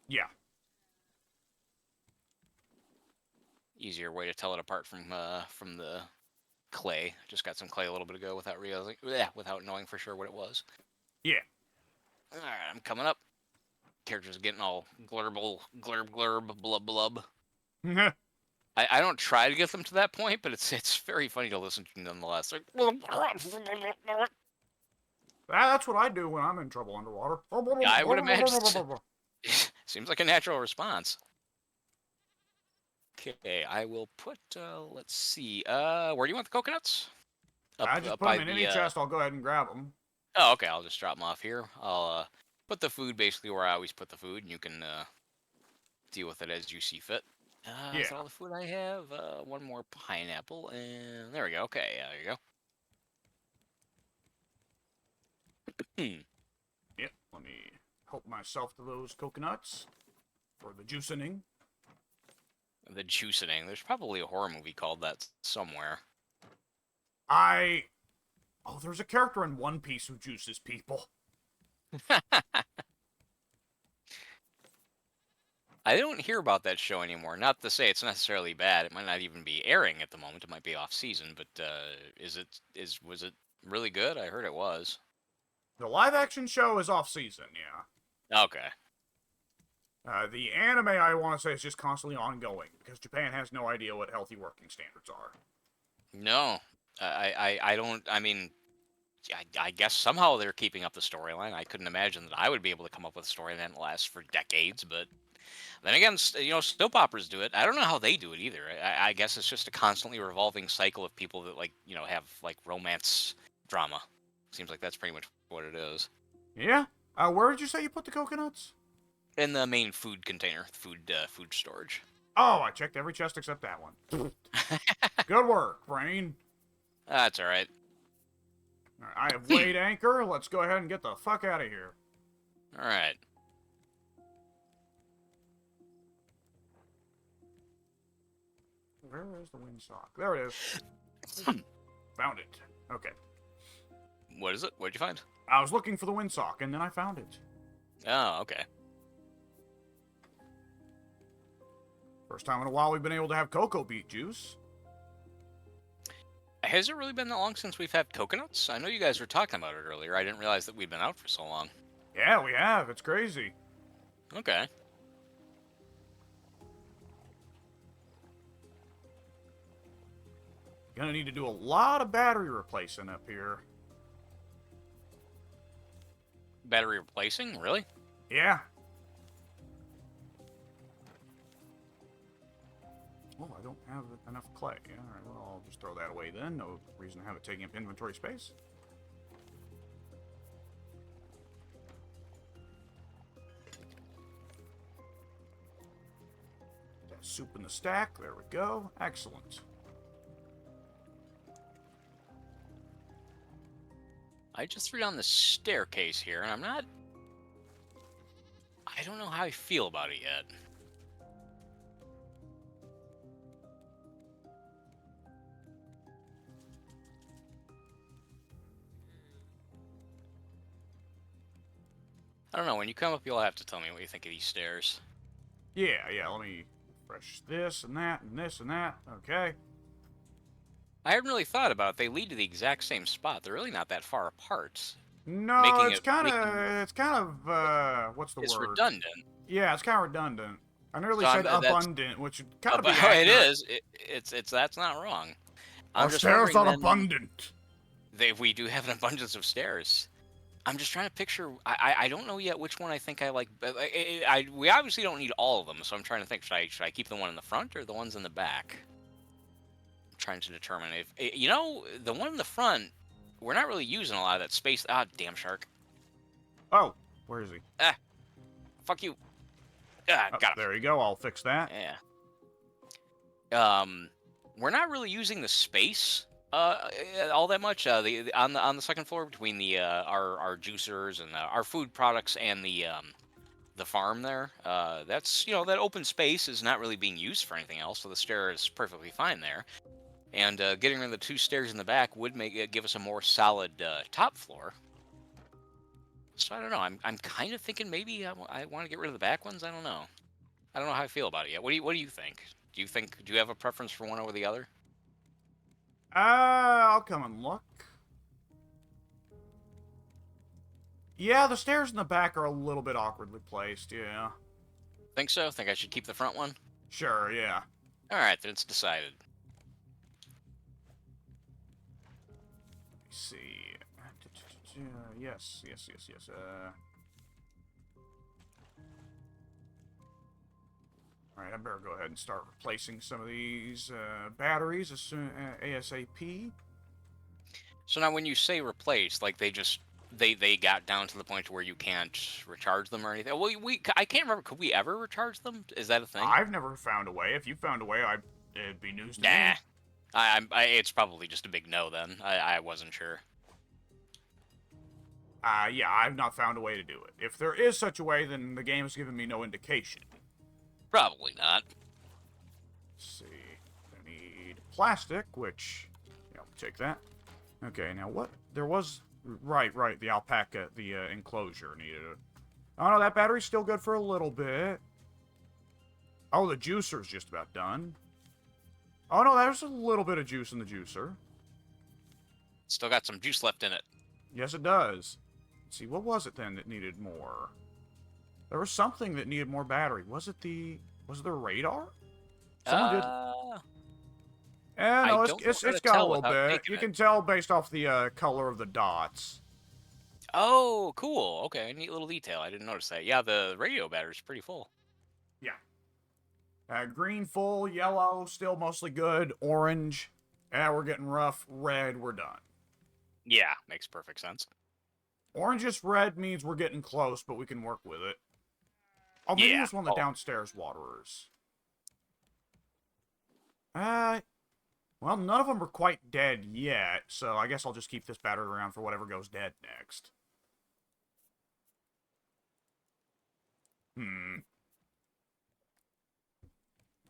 Yeah. Easier way to tell it apart from the clay. Just got some clay a little bit ago without realizing, without knowing for sure what it was. Yeah. All right, I'm coming up. Character's getting all glurble, glurb, glurb, blub, blub. I don't try to get them to that point, but it's very funny to listen to nonetheless. Like, That's what I do when I'm in trouble underwater. yeah, I would imagine. Seems like a natural response. Okay, I will put. Let's see. Where do you want the coconuts? I just Up put by them in the. any chest. I'll go ahead and grab them. Oh, okay. I'll just drop them off here. I'll put the food basically where I always put the food, and you can deal with it as you see fit. Yeah. Is that all the food I have? One more pineapple, and there we go. Okay, yeah, there you go. Yep. Let me help myself to those coconuts for the juicening. The juicening. There's probably a horror movie called that somewhere. Oh, there's a character in One Piece who juices people. I don't hear about that show anymore. Not to say it's necessarily bad. It might not even be airing at the moment. It might be off season. But was it really good? I heard it was. The live action show is off season, yeah. Okay. The anime, I want to say, is just constantly ongoing because Japan has no idea what healthy working standards are. No, I don't. I mean, I guess somehow they're keeping up the storyline. I couldn't imagine that I would be able to come up with a story that lasts for decades. But then again, soap operas do it. I don't know how they do it either. I guess it's just a constantly revolving cycle of people that have like romance drama. Seems like that's pretty much what it is. Yeah? Where did you say you put the coconuts? In the main food container, food storage. Oh, I checked every chest except that one. Good work, brain. That's all right. All right, I have weighed anchor. Let's go ahead and get the fuck out of here. All right. Where is the windsock? There it is. Found it. Okay. What is it? What'd you find? I was looking for the windsock, and then I found it. Oh, okay. First time in a while we've been able to have cocoa beet juice. Has it really been that long since we've had coconuts? I know you guys were talking about it earlier. I didn't realize that we'd been out for so long. Yeah, we have. It's crazy. Okay. Gonna need to do a lot of battery replacing up here. Battery replacing? Really? Yeah. Oh, I don't have enough clay. Alright, well, I'll just throw that away then. No reason to have it taking up inventory space. That soup in the stack. There we go. Excellent. I just threw down the staircase here, and I don't know how I feel about it yet. I don't know. When you come up, you'll have to tell me what you think of these stairs. Yeah, let me refresh this and that and this and that. Okay. I hadn't really thought about it. They lead to the exact same spot. They're really not that far apart. No, Making it's it kind making of, what's the it's word? redundant. Yeah, it's kind of redundant. I nearly So said that's abundant, which would kind of be it accurate. is. It's that's not wrong. I'm Our just stairs are wondering then, abundant. we do have an abundance of stairs. I'm just trying to picture. I don't know yet which one I think I like. But we obviously don't need all of them, so I'm trying to think. Should I keep the one in the front or the ones in the back? I'm trying to determine if the one in the front. We're not really using a lot of that space. Ah, damn shark. Oh, where is he? Ah, fuck you. Ah, Oh, got him. there you go. I'll fix that. Yeah. We're not really using the space all that much. On the second floor between the our juicers and our food products and the farm there. That's that open space is not really being used for anything else, so the stair is perfectly fine there. And getting rid of the two stairs in the back would give us a more solid top floor. So I don't know. I'm kind of thinking maybe I want to get rid of the back ones. I don't know. I don't know how I feel about it yet. What do you think? Do you have a preference for one over the other? I'll come and look. Yeah, the stairs in the back are a little bit awkwardly placed, yeah. Think so? Think I should keep the front one? Sure, yeah. Alright, then it's decided. Let me see. Yes, yes, yes, yes. Alright, I better go ahead and start replacing some of these batteries as soon ASAP. So now when you say replace, like they got down to the point where you can't recharge them or anything. Well, I can't remember. Could we ever recharge them? Is that a thing? I've never found a way. If you found a way, it'd be news to Nah. me. It's probably just a big no then. I wasn't sure. Yeah, I've not found a way to do it. If there is such a way, then the game has given me no indication. Probably not. Let's see. I need plastic, which, yeah, I'll take that. Okay, now what? There was, right, the alpaca, the enclosure needed it. Oh no, that battery's still good for a little bit. Oh, the juicer's just about done. Oh no, there's a little bit of juice in the juicer. Still got some juice left in it. Yes, it does. Let's see, what was it then that needed more? There was something that needed more battery. Was it the radar? Someone did. No, I don't know how it's to got a tell little without bit. taking You it. can tell based off the color of the dots. Oh, cool. Okay, neat little detail. I didn't notice that. Yeah, the radio battery's pretty full. Yeah. Green full, yellow still mostly good, orange, we're getting rough, red, we're done. Yeah, makes perfect sense. Orangish red means we're getting close, but we can work with it. Oh, maybe Yeah. it was one of the downstairs waterers. Well, none of them are quite dead yet, so I guess I'll just keep this battery around for whatever goes dead next.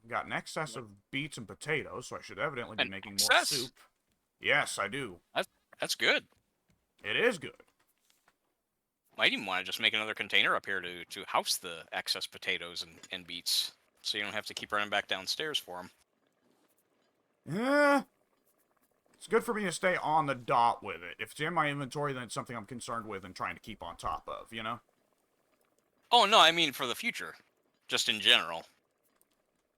Got an excess of beets and potatoes, so I should evidently be making more soup. Yes, I do. That's good. It is good. Might even want to just make another container up here to house the excess potatoes and beets, so you don't have to keep running back downstairs for them. Yeah. It's good for me to stay on the dot with it. If it's in my inventory, then it's something I'm concerned with and trying to keep on top of, you know? Oh, no, I mean for the future. Just in general.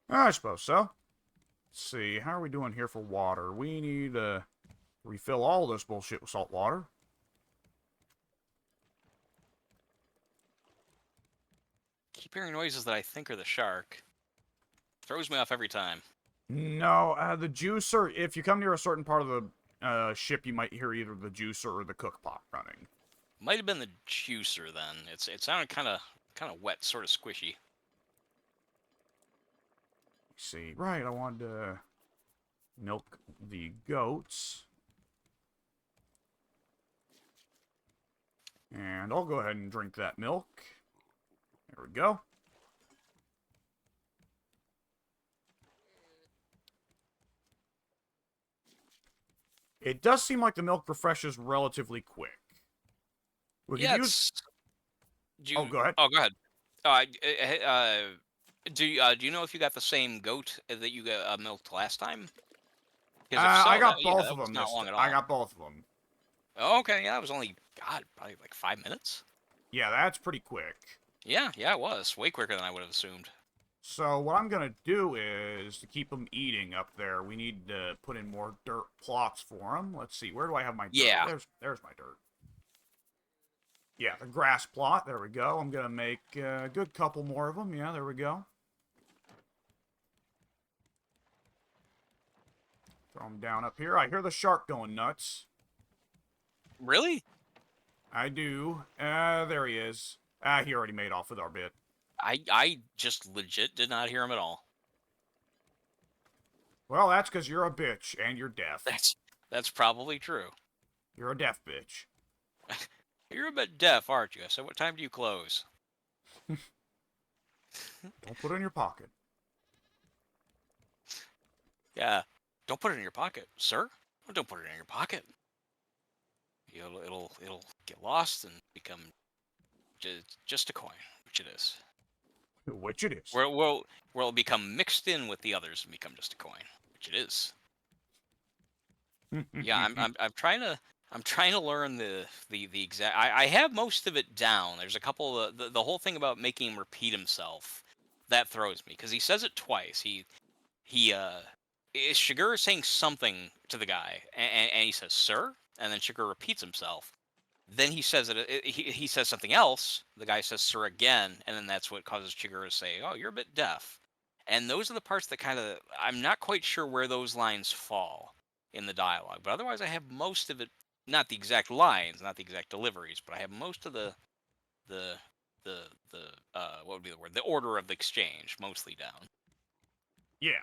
I suppose so. Let's see, how are we doing here for water? We need to refill all this bullshit with salt water. Keep hearing noises that I think are the shark. Throws me off every time. No, the juicer, if you come near a certain part of the ship, you might hear either the juicer or the cook pot running. Might have been the juicer then. It sounded kind of wet, sort of squishy. Let's see, right, I wanted to milk the goats. And I'll go ahead and drink that milk. There we go. It does seem like the milk refreshes relatively quick. We could use... Oh, go ahead. Oh, go ahead. Do you know if you got the same goat that you got milked last time? I got both that of them. Not long at all. I got both of them. Oh, okay, yeah, it was only probably like 5 minutes. Yeah, that's pretty quick. Yeah, it was way quicker than I would have assumed. So what I'm gonna do is to keep them eating up there. We need to put in more dirt plots for them. Let's see, where do I have my dirt? Yeah. There's my dirt. Yeah, the grass plot. There we go. I'm gonna make a good couple more of them. Yeah, there we go. Throw them down up here. I hear the shark going nuts. Really? I do. There he is. He already made off with our bit. I just legit did not hear him at all. Well, that's because you're a bitch and you're deaf. That's probably true. You're a deaf bitch. You're a bit deaf, aren't you? So what time do you close? Don't put it in your pocket. Yeah. Don't put it in your pocket, sir. Don't put it in your pocket. It'll get lost and become just a coin, which it is. Which it is. Where it'll become mixed in with the others and become just a coin, which it is. Yeah, I'm I'm trying to learn the exact. I have most of it down. There's a couple of the whole thing about making him repeat himself that throws me because he says it twice. He is Shiger saying something to the guy, and he says "sir," and then Shiger repeats himself. Then he says he says something else. The guy says "sir" again, and then that's what causes Shiger to say, "Oh, you're a bit deaf." And those are the parts that kind of I'm not quite sure where those lines fall in the dialogue. But otherwise, I have most of it. Not the exact lines, not the exact deliveries, but I have most of the the what would be the word? The order of the exchange mostly down. Yeah.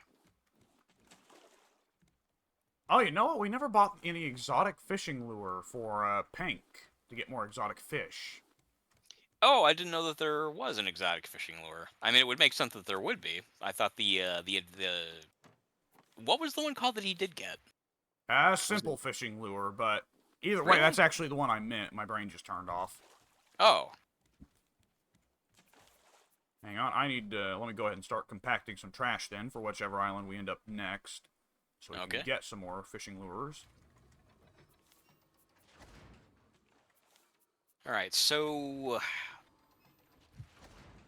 Oh, you know what? We never bought any exotic fishing lure for Pink to get more exotic fish. Oh, I didn't know that there was an exotic fishing lure. I mean, it would make sense that there would be. I thought the what was the one called that he did get? Was it Simple fishing lure, but either way, really? that's actually the one I meant. My brain just turned off. Oh, Hang on, I need to, let me go ahead and start compacting some trash then for whichever island we end up next. So we can okay. get some more fishing lures. All right. So,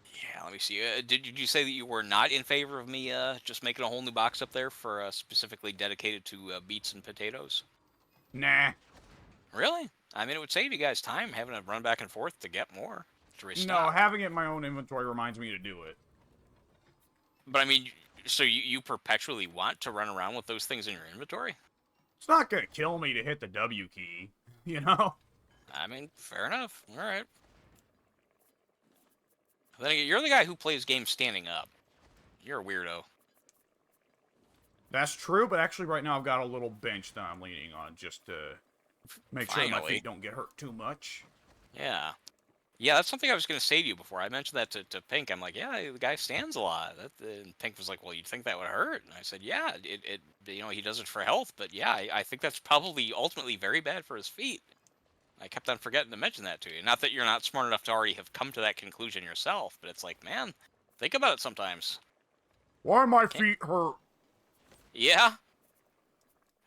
yeah, let me see. Did you say that you were not in favor of me just making a whole new box up there for specifically dedicated to beets and potatoes? Nah. Really? I mean, it would save you guys time having to run back and forth to get more to No, restock. having it in my own inventory reminds me to do it. But I mean, so you perpetually want to run around with those things in your inventory? It's not gonna kill me to hit the W key, you know? I mean, fair enough. All right. Then again, you're the guy who plays games standing up. You're a weirdo. That's true, but actually right now I've got a little bench that I'm leaning on just to make sure that my feet Finally. don't get hurt too much. Yeah. Yeah, that's something I was going to say to you before. I mentioned that to Pink. I'm like, yeah, the guy stands a lot. And Pink was like, well, you'd think that would hurt. And I said, yeah, he does it for health. But yeah, I think that's probably ultimately very bad for his feet. I kept on forgetting to mention that to you. Not that you're not smart enough to already have come to that conclusion yourself, but it's like, man, think about it sometimes. Why my Can't, feet hurt? yeah.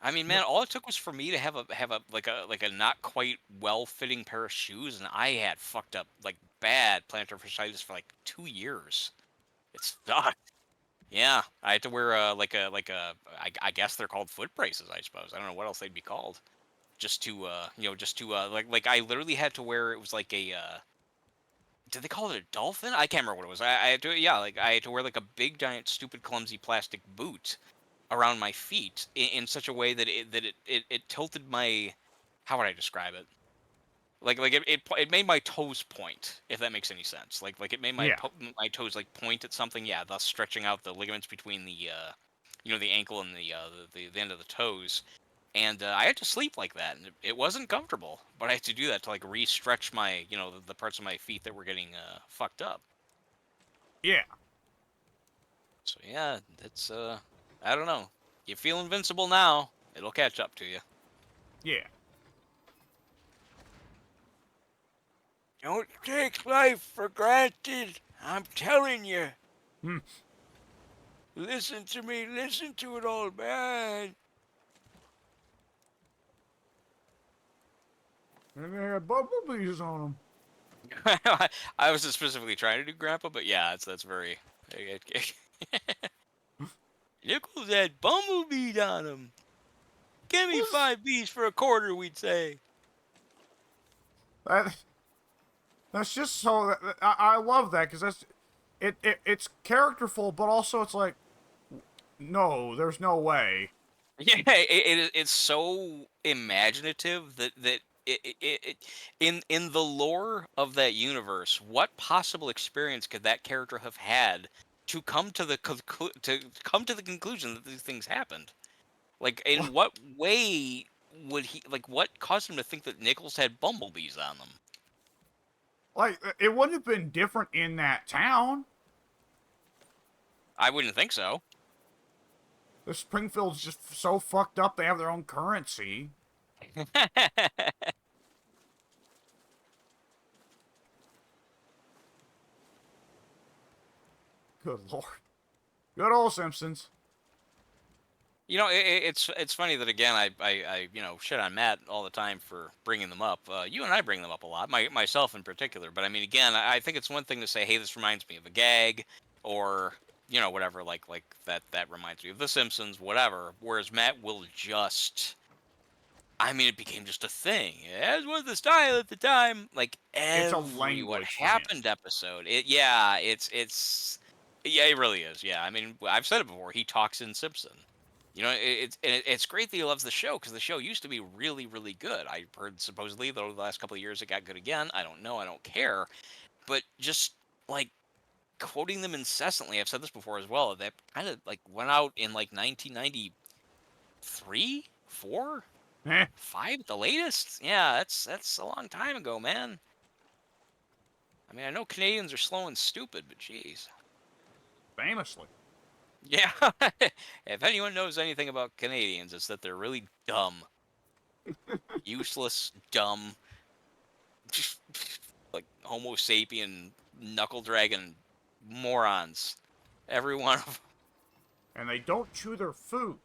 I mean, man, all it took was for me to have a like a not quite well fitting pair of shoes, and I had fucked up like bad plantar fasciitis for like 2 years. It sucked. Yeah, I had to wear I guess they're called foot braces. I suppose I don't know what else they'd be called. Just to like I literally had to wear it was like a did they call it a dolphin? I can't remember what it was. I had to yeah like I had to wear like a big giant stupid clumsy plastic boot around my feet in such a way that it tilted my how would I describe it? It made my toes point, if that makes any sense. Like it made Yeah. my toes like point at something, yeah, thus stretching out the ligaments between the the ankle and the end of the toes. And I had to sleep like that, and it wasn't comfortable. But I had to do that to like re-stretch my the parts of my feet that were getting fucked up. Yeah. So yeah, that's I don't know. You feel invincible now, it'll catch up to you. Yeah. Don't take life for granted. I'm telling you. Hmm. Listen to me. Listen to it, old man. And they had bumblebees on them. I wasn't specifically trying to do Grandpa, but yeah, that's very. Nichols had bumblebees on him. Give me What's 5 bees for a quarter, we'd say. that? That's just so. I love that because it's characterful, but also it's like, no, there's no way. Yeah, it's so imaginative that in the lore of that universe, what possible experience could that character have had to come to to come to the conclusion that these things happened? Like, in what way would he like? What caused him to think that Nichols had bumblebees on them? Like it wouldn't have been different in that town. I wouldn't think so. The Springfield's just so fucked up. They have their own currency. Good lord. Good old Simpsons. It's funny that again I shit on Matt all the time for bringing them up. You and I bring them up a lot, myself in particular. But I mean, again, I think it's one thing to say, "Hey, this reminds me of a gag," or whatever, like that reminds me of The Simpsons, whatever. Whereas Matt will just, I mean, it became just a thing. As was the style at the time. Like It's a every What language for him. happened episode. Yeah, it really is. Yeah, I mean, I've said it before. He talks in Simpson. It's great that he loves the show because the show used to be really really good. I heard supposedly though the last couple of years it got good again. I don't know. I don't care. But just like quoting them incessantly, I've said this before as well. That kind of like went out in like 1993, 4, Eh, 5 at the latest. Yeah, that's a long time ago, man. I mean, I know Canadians are slow and stupid, but geez. famously. Yeah. If anyone knows anything about Canadians, it's that they're really dumb. Useless, dumb, like Homo sapien, knuckle dragon morons. Every one of them. And they don't chew their food.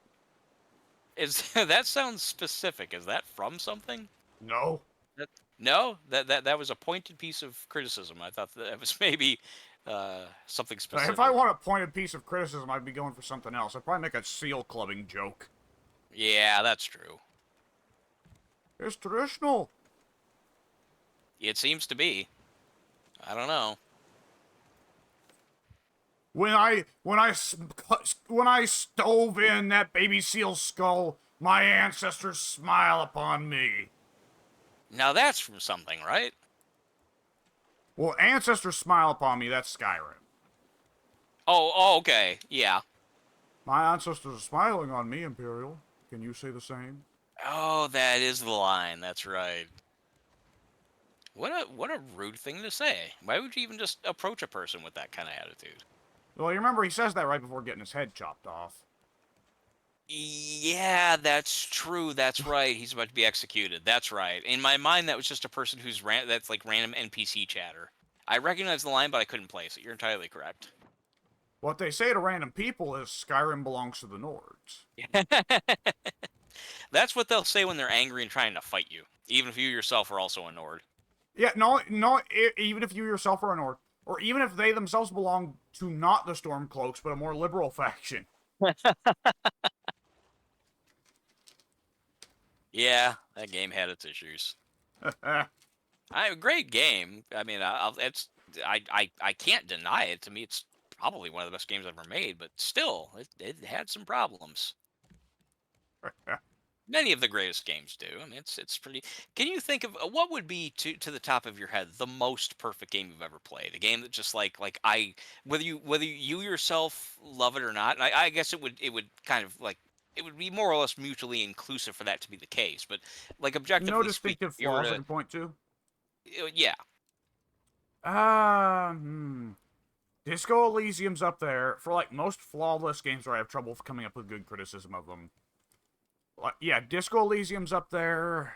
Is that sounds specific? Is that from something? No. That, no, that was a pointed piece of criticism. I thought that was maybe something If I specific. want a pointed piece of criticism, I'd be going for something else. I'd probably make a seal clubbing joke. Yeah, that's true. It's traditional. It seems to be. I don't know. When I stove in that baby seal's skull, my ancestors smile upon me. Now that's from something, right? Well, ancestors smile upon me. That's Skyrim. Oh, okay. Yeah. My ancestors are smiling on me, Imperial. Can you say the same? Oh, that is the line. That's right. What a rude thing to say. Why would you even just approach a person with that kind of attitude? Well, you remember he says that right before getting his head chopped off. Yeah, that's true. That's right. He's about to be executed. That's right. In my mind, that was just a person that's like random NPC chatter. I recognize the line, but I couldn't place it. You're entirely correct. What they say to random people is Skyrim belongs to the Nords. That's what they'll say when they're angry and trying to fight you, even if you yourself are also a Nord. Yeah, no, no. Even if you yourself are a Nord, or even if they themselves belong to not the Stormcloaks, but a more liberal faction. Yeah, that game had its issues. Great game. I mean, I can't deny it. To me, it's probably one of the best games ever made. But still, it had some problems. Many of the greatest games do. I mean, it's pretty. Can you think of what would be to the top of your head the most perfect game you've ever played? A game that just like I whether you yourself love it or not. And I guess it would kind of like it would be more or less mutually inclusive for that to be the case. But like No objectively speaking, distinctive if you were flaws I to can point to. yeah. Uh, hmm. Disco Elysium's up there for like most flawless games where I have trouble coming up with good criticism of them. Yeah, Disco Elysium's up there.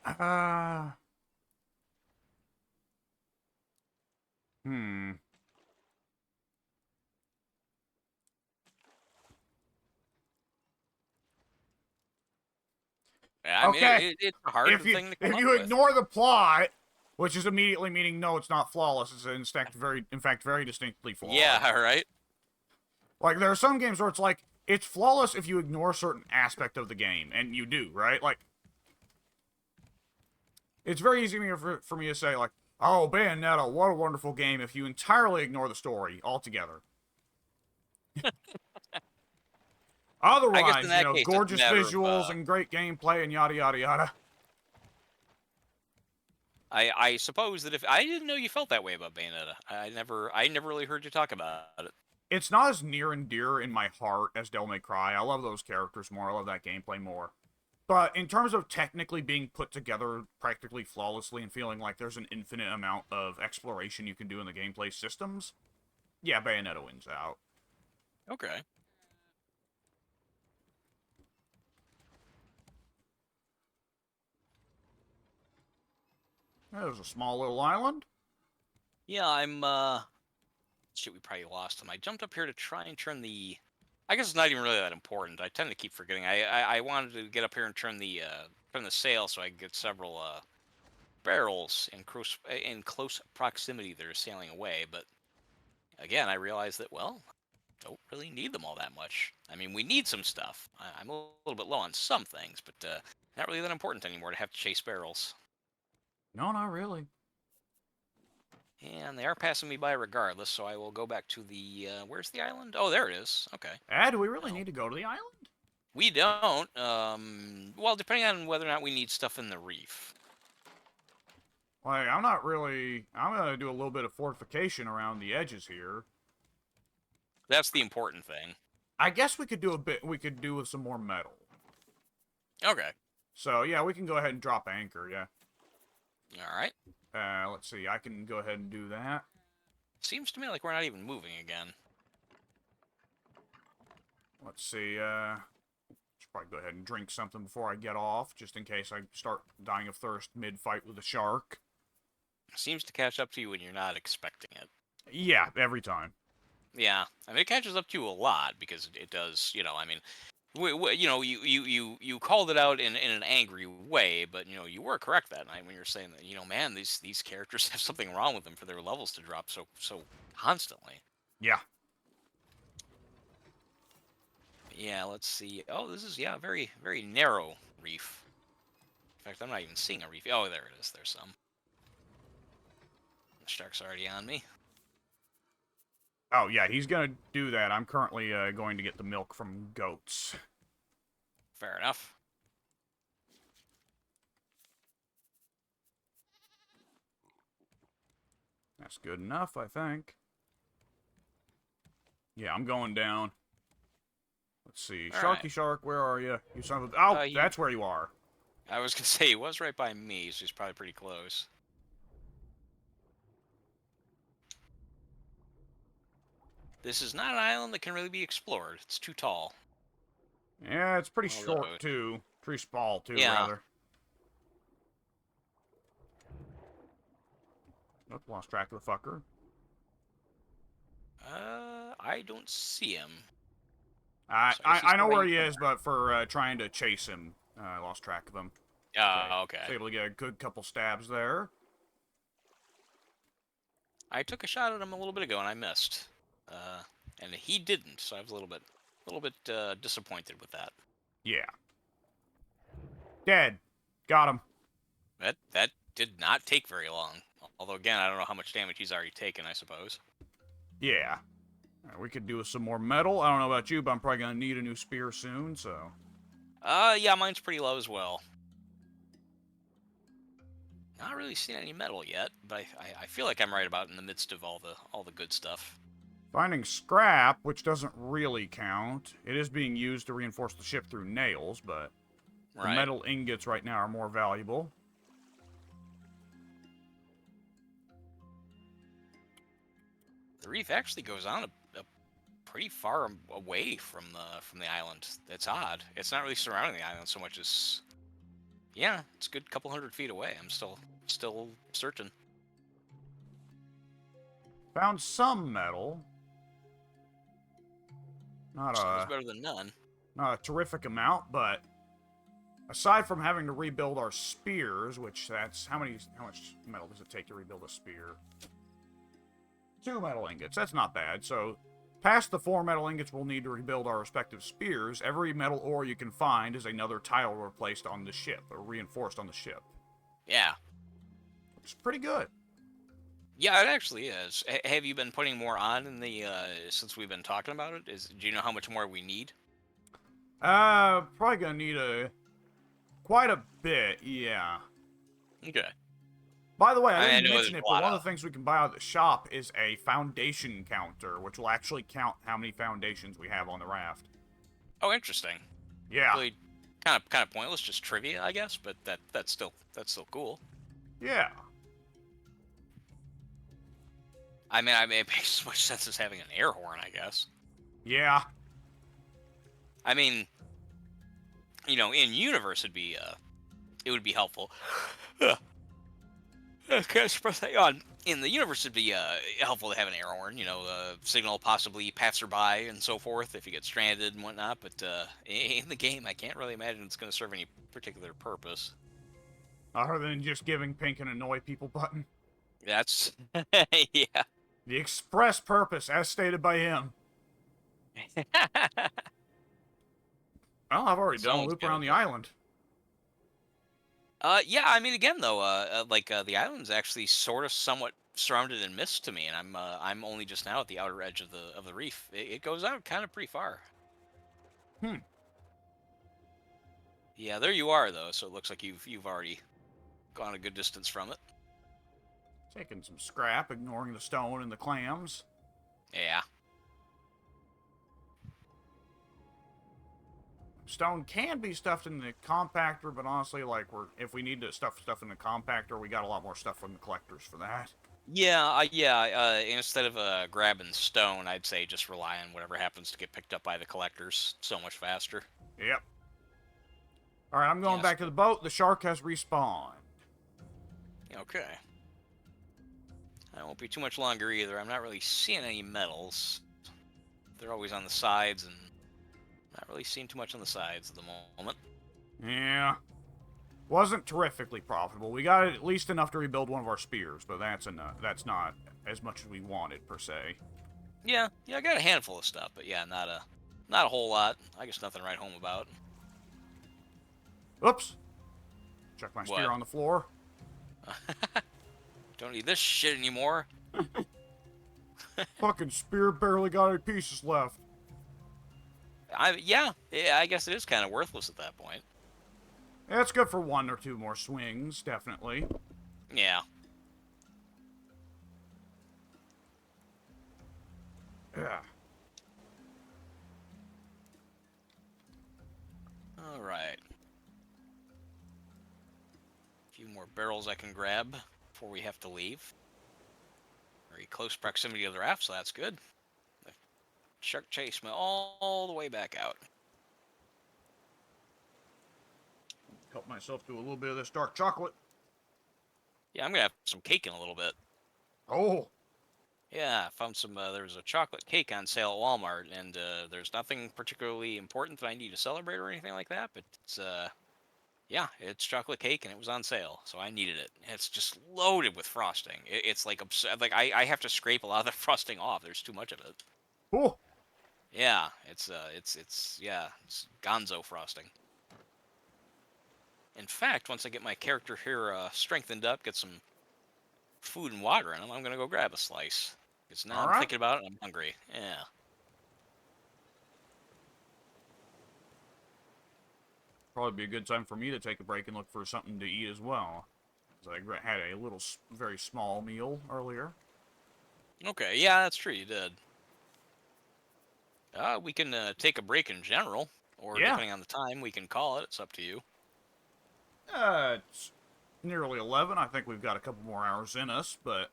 Uh, hmm. I mean, Okay, it's a hard if you thing to come if up you with. ignore the plot, which is immediately meaning no, it's not flawless. It's in fact very distinctly flawed. Yeah, right. Like there are some games where it's like it's flawless if you ignore a certain aspect of the game, and you do, right? Like it's very easy for me to say like, oh Bayonetta, what a wonderful game if you entirely ignore the story altogether. I guess in Otherwise, that case, it's a gorgeous matter of visuals and great gameplay and yada yada yada. I suppose that if I didn't know you felt that way about Bayonetta, I never really heard you talk about it. It's not as near and dear in my heart as Devil May Cry. I love those characters more. I love that gameplay more. But in terms of technically being put together practically flawlessly and feeling like there's an infinite amount of exploration you can do in the gameplay systems, yeah, Bayonetta wins out. Okay. There's a small little island. Yeah, I'm shit, we probably lost him. I jumped up here to try and turn the I guess it's not even really that important. I tend to keep forgetting. I wanted to get up here and turn the sail so I could get several barrels in close proximity that are sailing away. But again, I realized that, well, don't really need them all that much. I mean, we need some stuff. I'm a little bit low on some things, but not really that important anymore to have to chase barrels. No, not really. And they are passing me by regardless, so I will go back to the. Where's the island? Oh, there it is. Okay. Do we really Well, need to go to the island? we don't. Well, depending on whether or not we need stuff in the reef. Like, I'm not really... I'm gonna do a little bit of fortification around the edges here. That's the important thing. I guess we could do a bit... We could do with some more metal. Okay. So, yeah, we can go ahead and drop anchor, yeah. All right. Let's see. I can go ahead and do that. Seems to me like we're not even moving again. Let's see, should probably go ahead and drink something before I get off, just in case I start dying of thirst mid-fight with the shark. Seems to catch up to you when you're not expecting it. Yeah, every time. Yeah, I mean it catches up to you a lot because it does. I mean, you called it out in an angry way, but you were correct that night when you're saying that man, these characters have something wrong with them for their levels to drop so constantly. Yeah. Yeah, let's see. Oh, this is a very very narrow reef. In fact, I'm not even seeing a reef. Oh, there it is. There's some. The shark's already on me. Oh, yeah, he's gonna do that. I'm currently, going to get the milk from goats. Fair enough. That's good enough, I think. Yeah, I'm going down. Let's see. All Sharky right. Shark, where are you? You son of a... Oh, He, that's where you are. I was gonna say he was right by me, so he's probably pretty close. This is not an island that can really be explored. It's too tall. Yeah, it's pretty Although, short, too. Pretty small, too, yeah. rather. Nope, lost track of the fucker. I don't see him. I know where he is, but for trying to chase him, I lost track of him. Okay. Was able to get a good couple stabs there. I took a shot at him a little bit ago and I missed. And he didn't, so I was a little bit disappointed with that. Yeah. Dead. Got him. That did not take very long. Although again, I don't know how much damage he's already taken. I suppose. Yeah. We could do with some more metal. I don't know about you, but I'm probably gonna need a new spear soon. So. Yeah, mine's pretty low as well. Not really seen any metal yet, but I feel like I'm right about in the midst of all the good stuff. Finding scrap, which doesn't really count. It is being used to reinforce the ship through nails, but the metal ingots right now are more valuable. The reef actually goes on a pretty far away from the island. It's odd. It's not really surrounding the island so much as, yeah, it's a good couple 100 feet away. I'm still searching. Found some metal. It's better than none. Not a terrific amount, but aside from having to rebuild our spears, which that's how much metal does it take to rebuild a spear? 2 metal ingots. That's not bad. So, past the 4 metal ingots we'll need to rebuild our respective spears, every metal ore you can find is another tile replaced on the ship, or reinforced on the ship. Yeah. Which is pretty good. Yeah, it actually is. Have you been putting more on in the since we've been talking about it? Do you know how much more we need? Probably gonna need quite a bit, yeah. Okay. By the way, I I didn't know mention there's it, a lot but one of- of the things we can buy out of the shop is a foundation counter, which will actually count how many foundations we have on the raft. Oh, interesting. Yeah. Really, kind of pointless, just trivia, I guess. But that's still cool. Yeah. I mean, it makes as much sense as having an air horn, I guess. Yeah. I mean, in universe it would be helpful. Okay, express that on. in the universe, it'd be helpful to have an air horn, signal possibly passerby and so forth if you get stranded and whatnot. But in the game, I can't really imagine it's going to serve any particular purpose. Other than just giving Pink an annoy people button. That's yeah. The express purpose, as stated by him. Well, I've already done a Someone's loop gotta around the do it. island. Yeah, I mean, again though, the island's actually sort of somewhat surrounded in mist to me, and I'm only just now at the outer edge of the reef. It goes out kind of pretty far. Hmm. Yeah, there you are though, so it looks like you've already gone a good distance from it. Taking some scrap, ignoring the stone and the clams. Yeah. Stone can be stuffed in the compactor, but honestly, like, if we need to stuff stuff in the compactor, we got a lot more stuff from the collectors for that. Yeah. Instead of grabbing stone, I'd say just rely on whatever happens to get picked up by the collectors so much faster. Yep. Alright, I'm going Yes. back to the boat. The shark has respawned. Okay. I won't be too much longer either. I'm not really seeing any metals. They're always on the sides, and not really seeing too much on the sides at the moment. Yeah. Wasn't terrifically profitable. We got at least enough to rebuild one of our spears, but that's enough. That's not as much as we wanted, per se. Yeah, I got a handful of stuff, but yeah, not a whole lot. I guess nothing to write home about. Oops. Check my What? spear on the floor. Don't need this shit anymore. Fucking spear barely got any pieces left. Yeah, I guess it is kind of worthless at that point. Yeah, it's good for one or two more swings, definitely. Yeah. Yeah. All right. A few more barrels I can grab before we have to leave. Very close proximity to the raft, so that's good. The shark chased me all the way back out. Help myself to a little bit of this dark chocolate. Yeah, I'm gonna have some cake in a little bit. Oh. Yeah, I found some. There was a chocolate cake on sale at Walmart, and there's nothing particularly important that I need to celebrate or anything like that. But it's yeah, it's chocolate cake, and it was on sale, so I needed it. It's just loaded with frosting. It's like like I have to scrape a lot of the frosting off. There's too much of it. Oh. Yeah, it's yeah, it's Gonzo frosting. In fact, once I get my character here strengthened up, get some food and water in him, I'm gonna go grab a slice. Because now I'm Alright. thinking about it, and I'm hungry. Yeah. Probably be a good time for me to take a break and look for something to eat as well. Because I had a little, very small meal earlier. Okay, yeah, that's true. You did. We can take a break in general, or Yeah. depending on the time, we can call it. It's up to you. It's nearly 11. I think we've got a couple more hours in us, but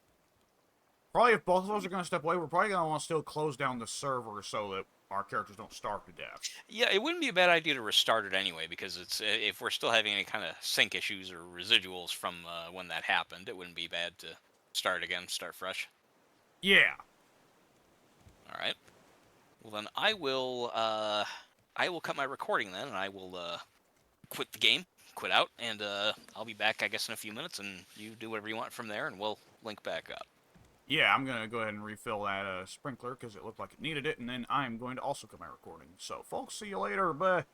probably if both of us are going to step away, we're probably going to want to still close down the server so that our characters don't starve to death. Yeah, it wouldn't be a bad idea to restart it anyway, because it's if we're still having any kind of sync issues or residuals from when that happened, it wouldn't be bad to start again, start fresh. Yeah. All right. Well then, I will cut my recording then, and I will quit the game, quit out, and I'll be back, I guess, in a few minutes, and you do whatever you want from there, and we'll link back up. Yeah, I'm going to go ahead and refill that sprinkler because it looked like it needed it, and then I'm going to also cut my recording. So, folks, see you later. Bye.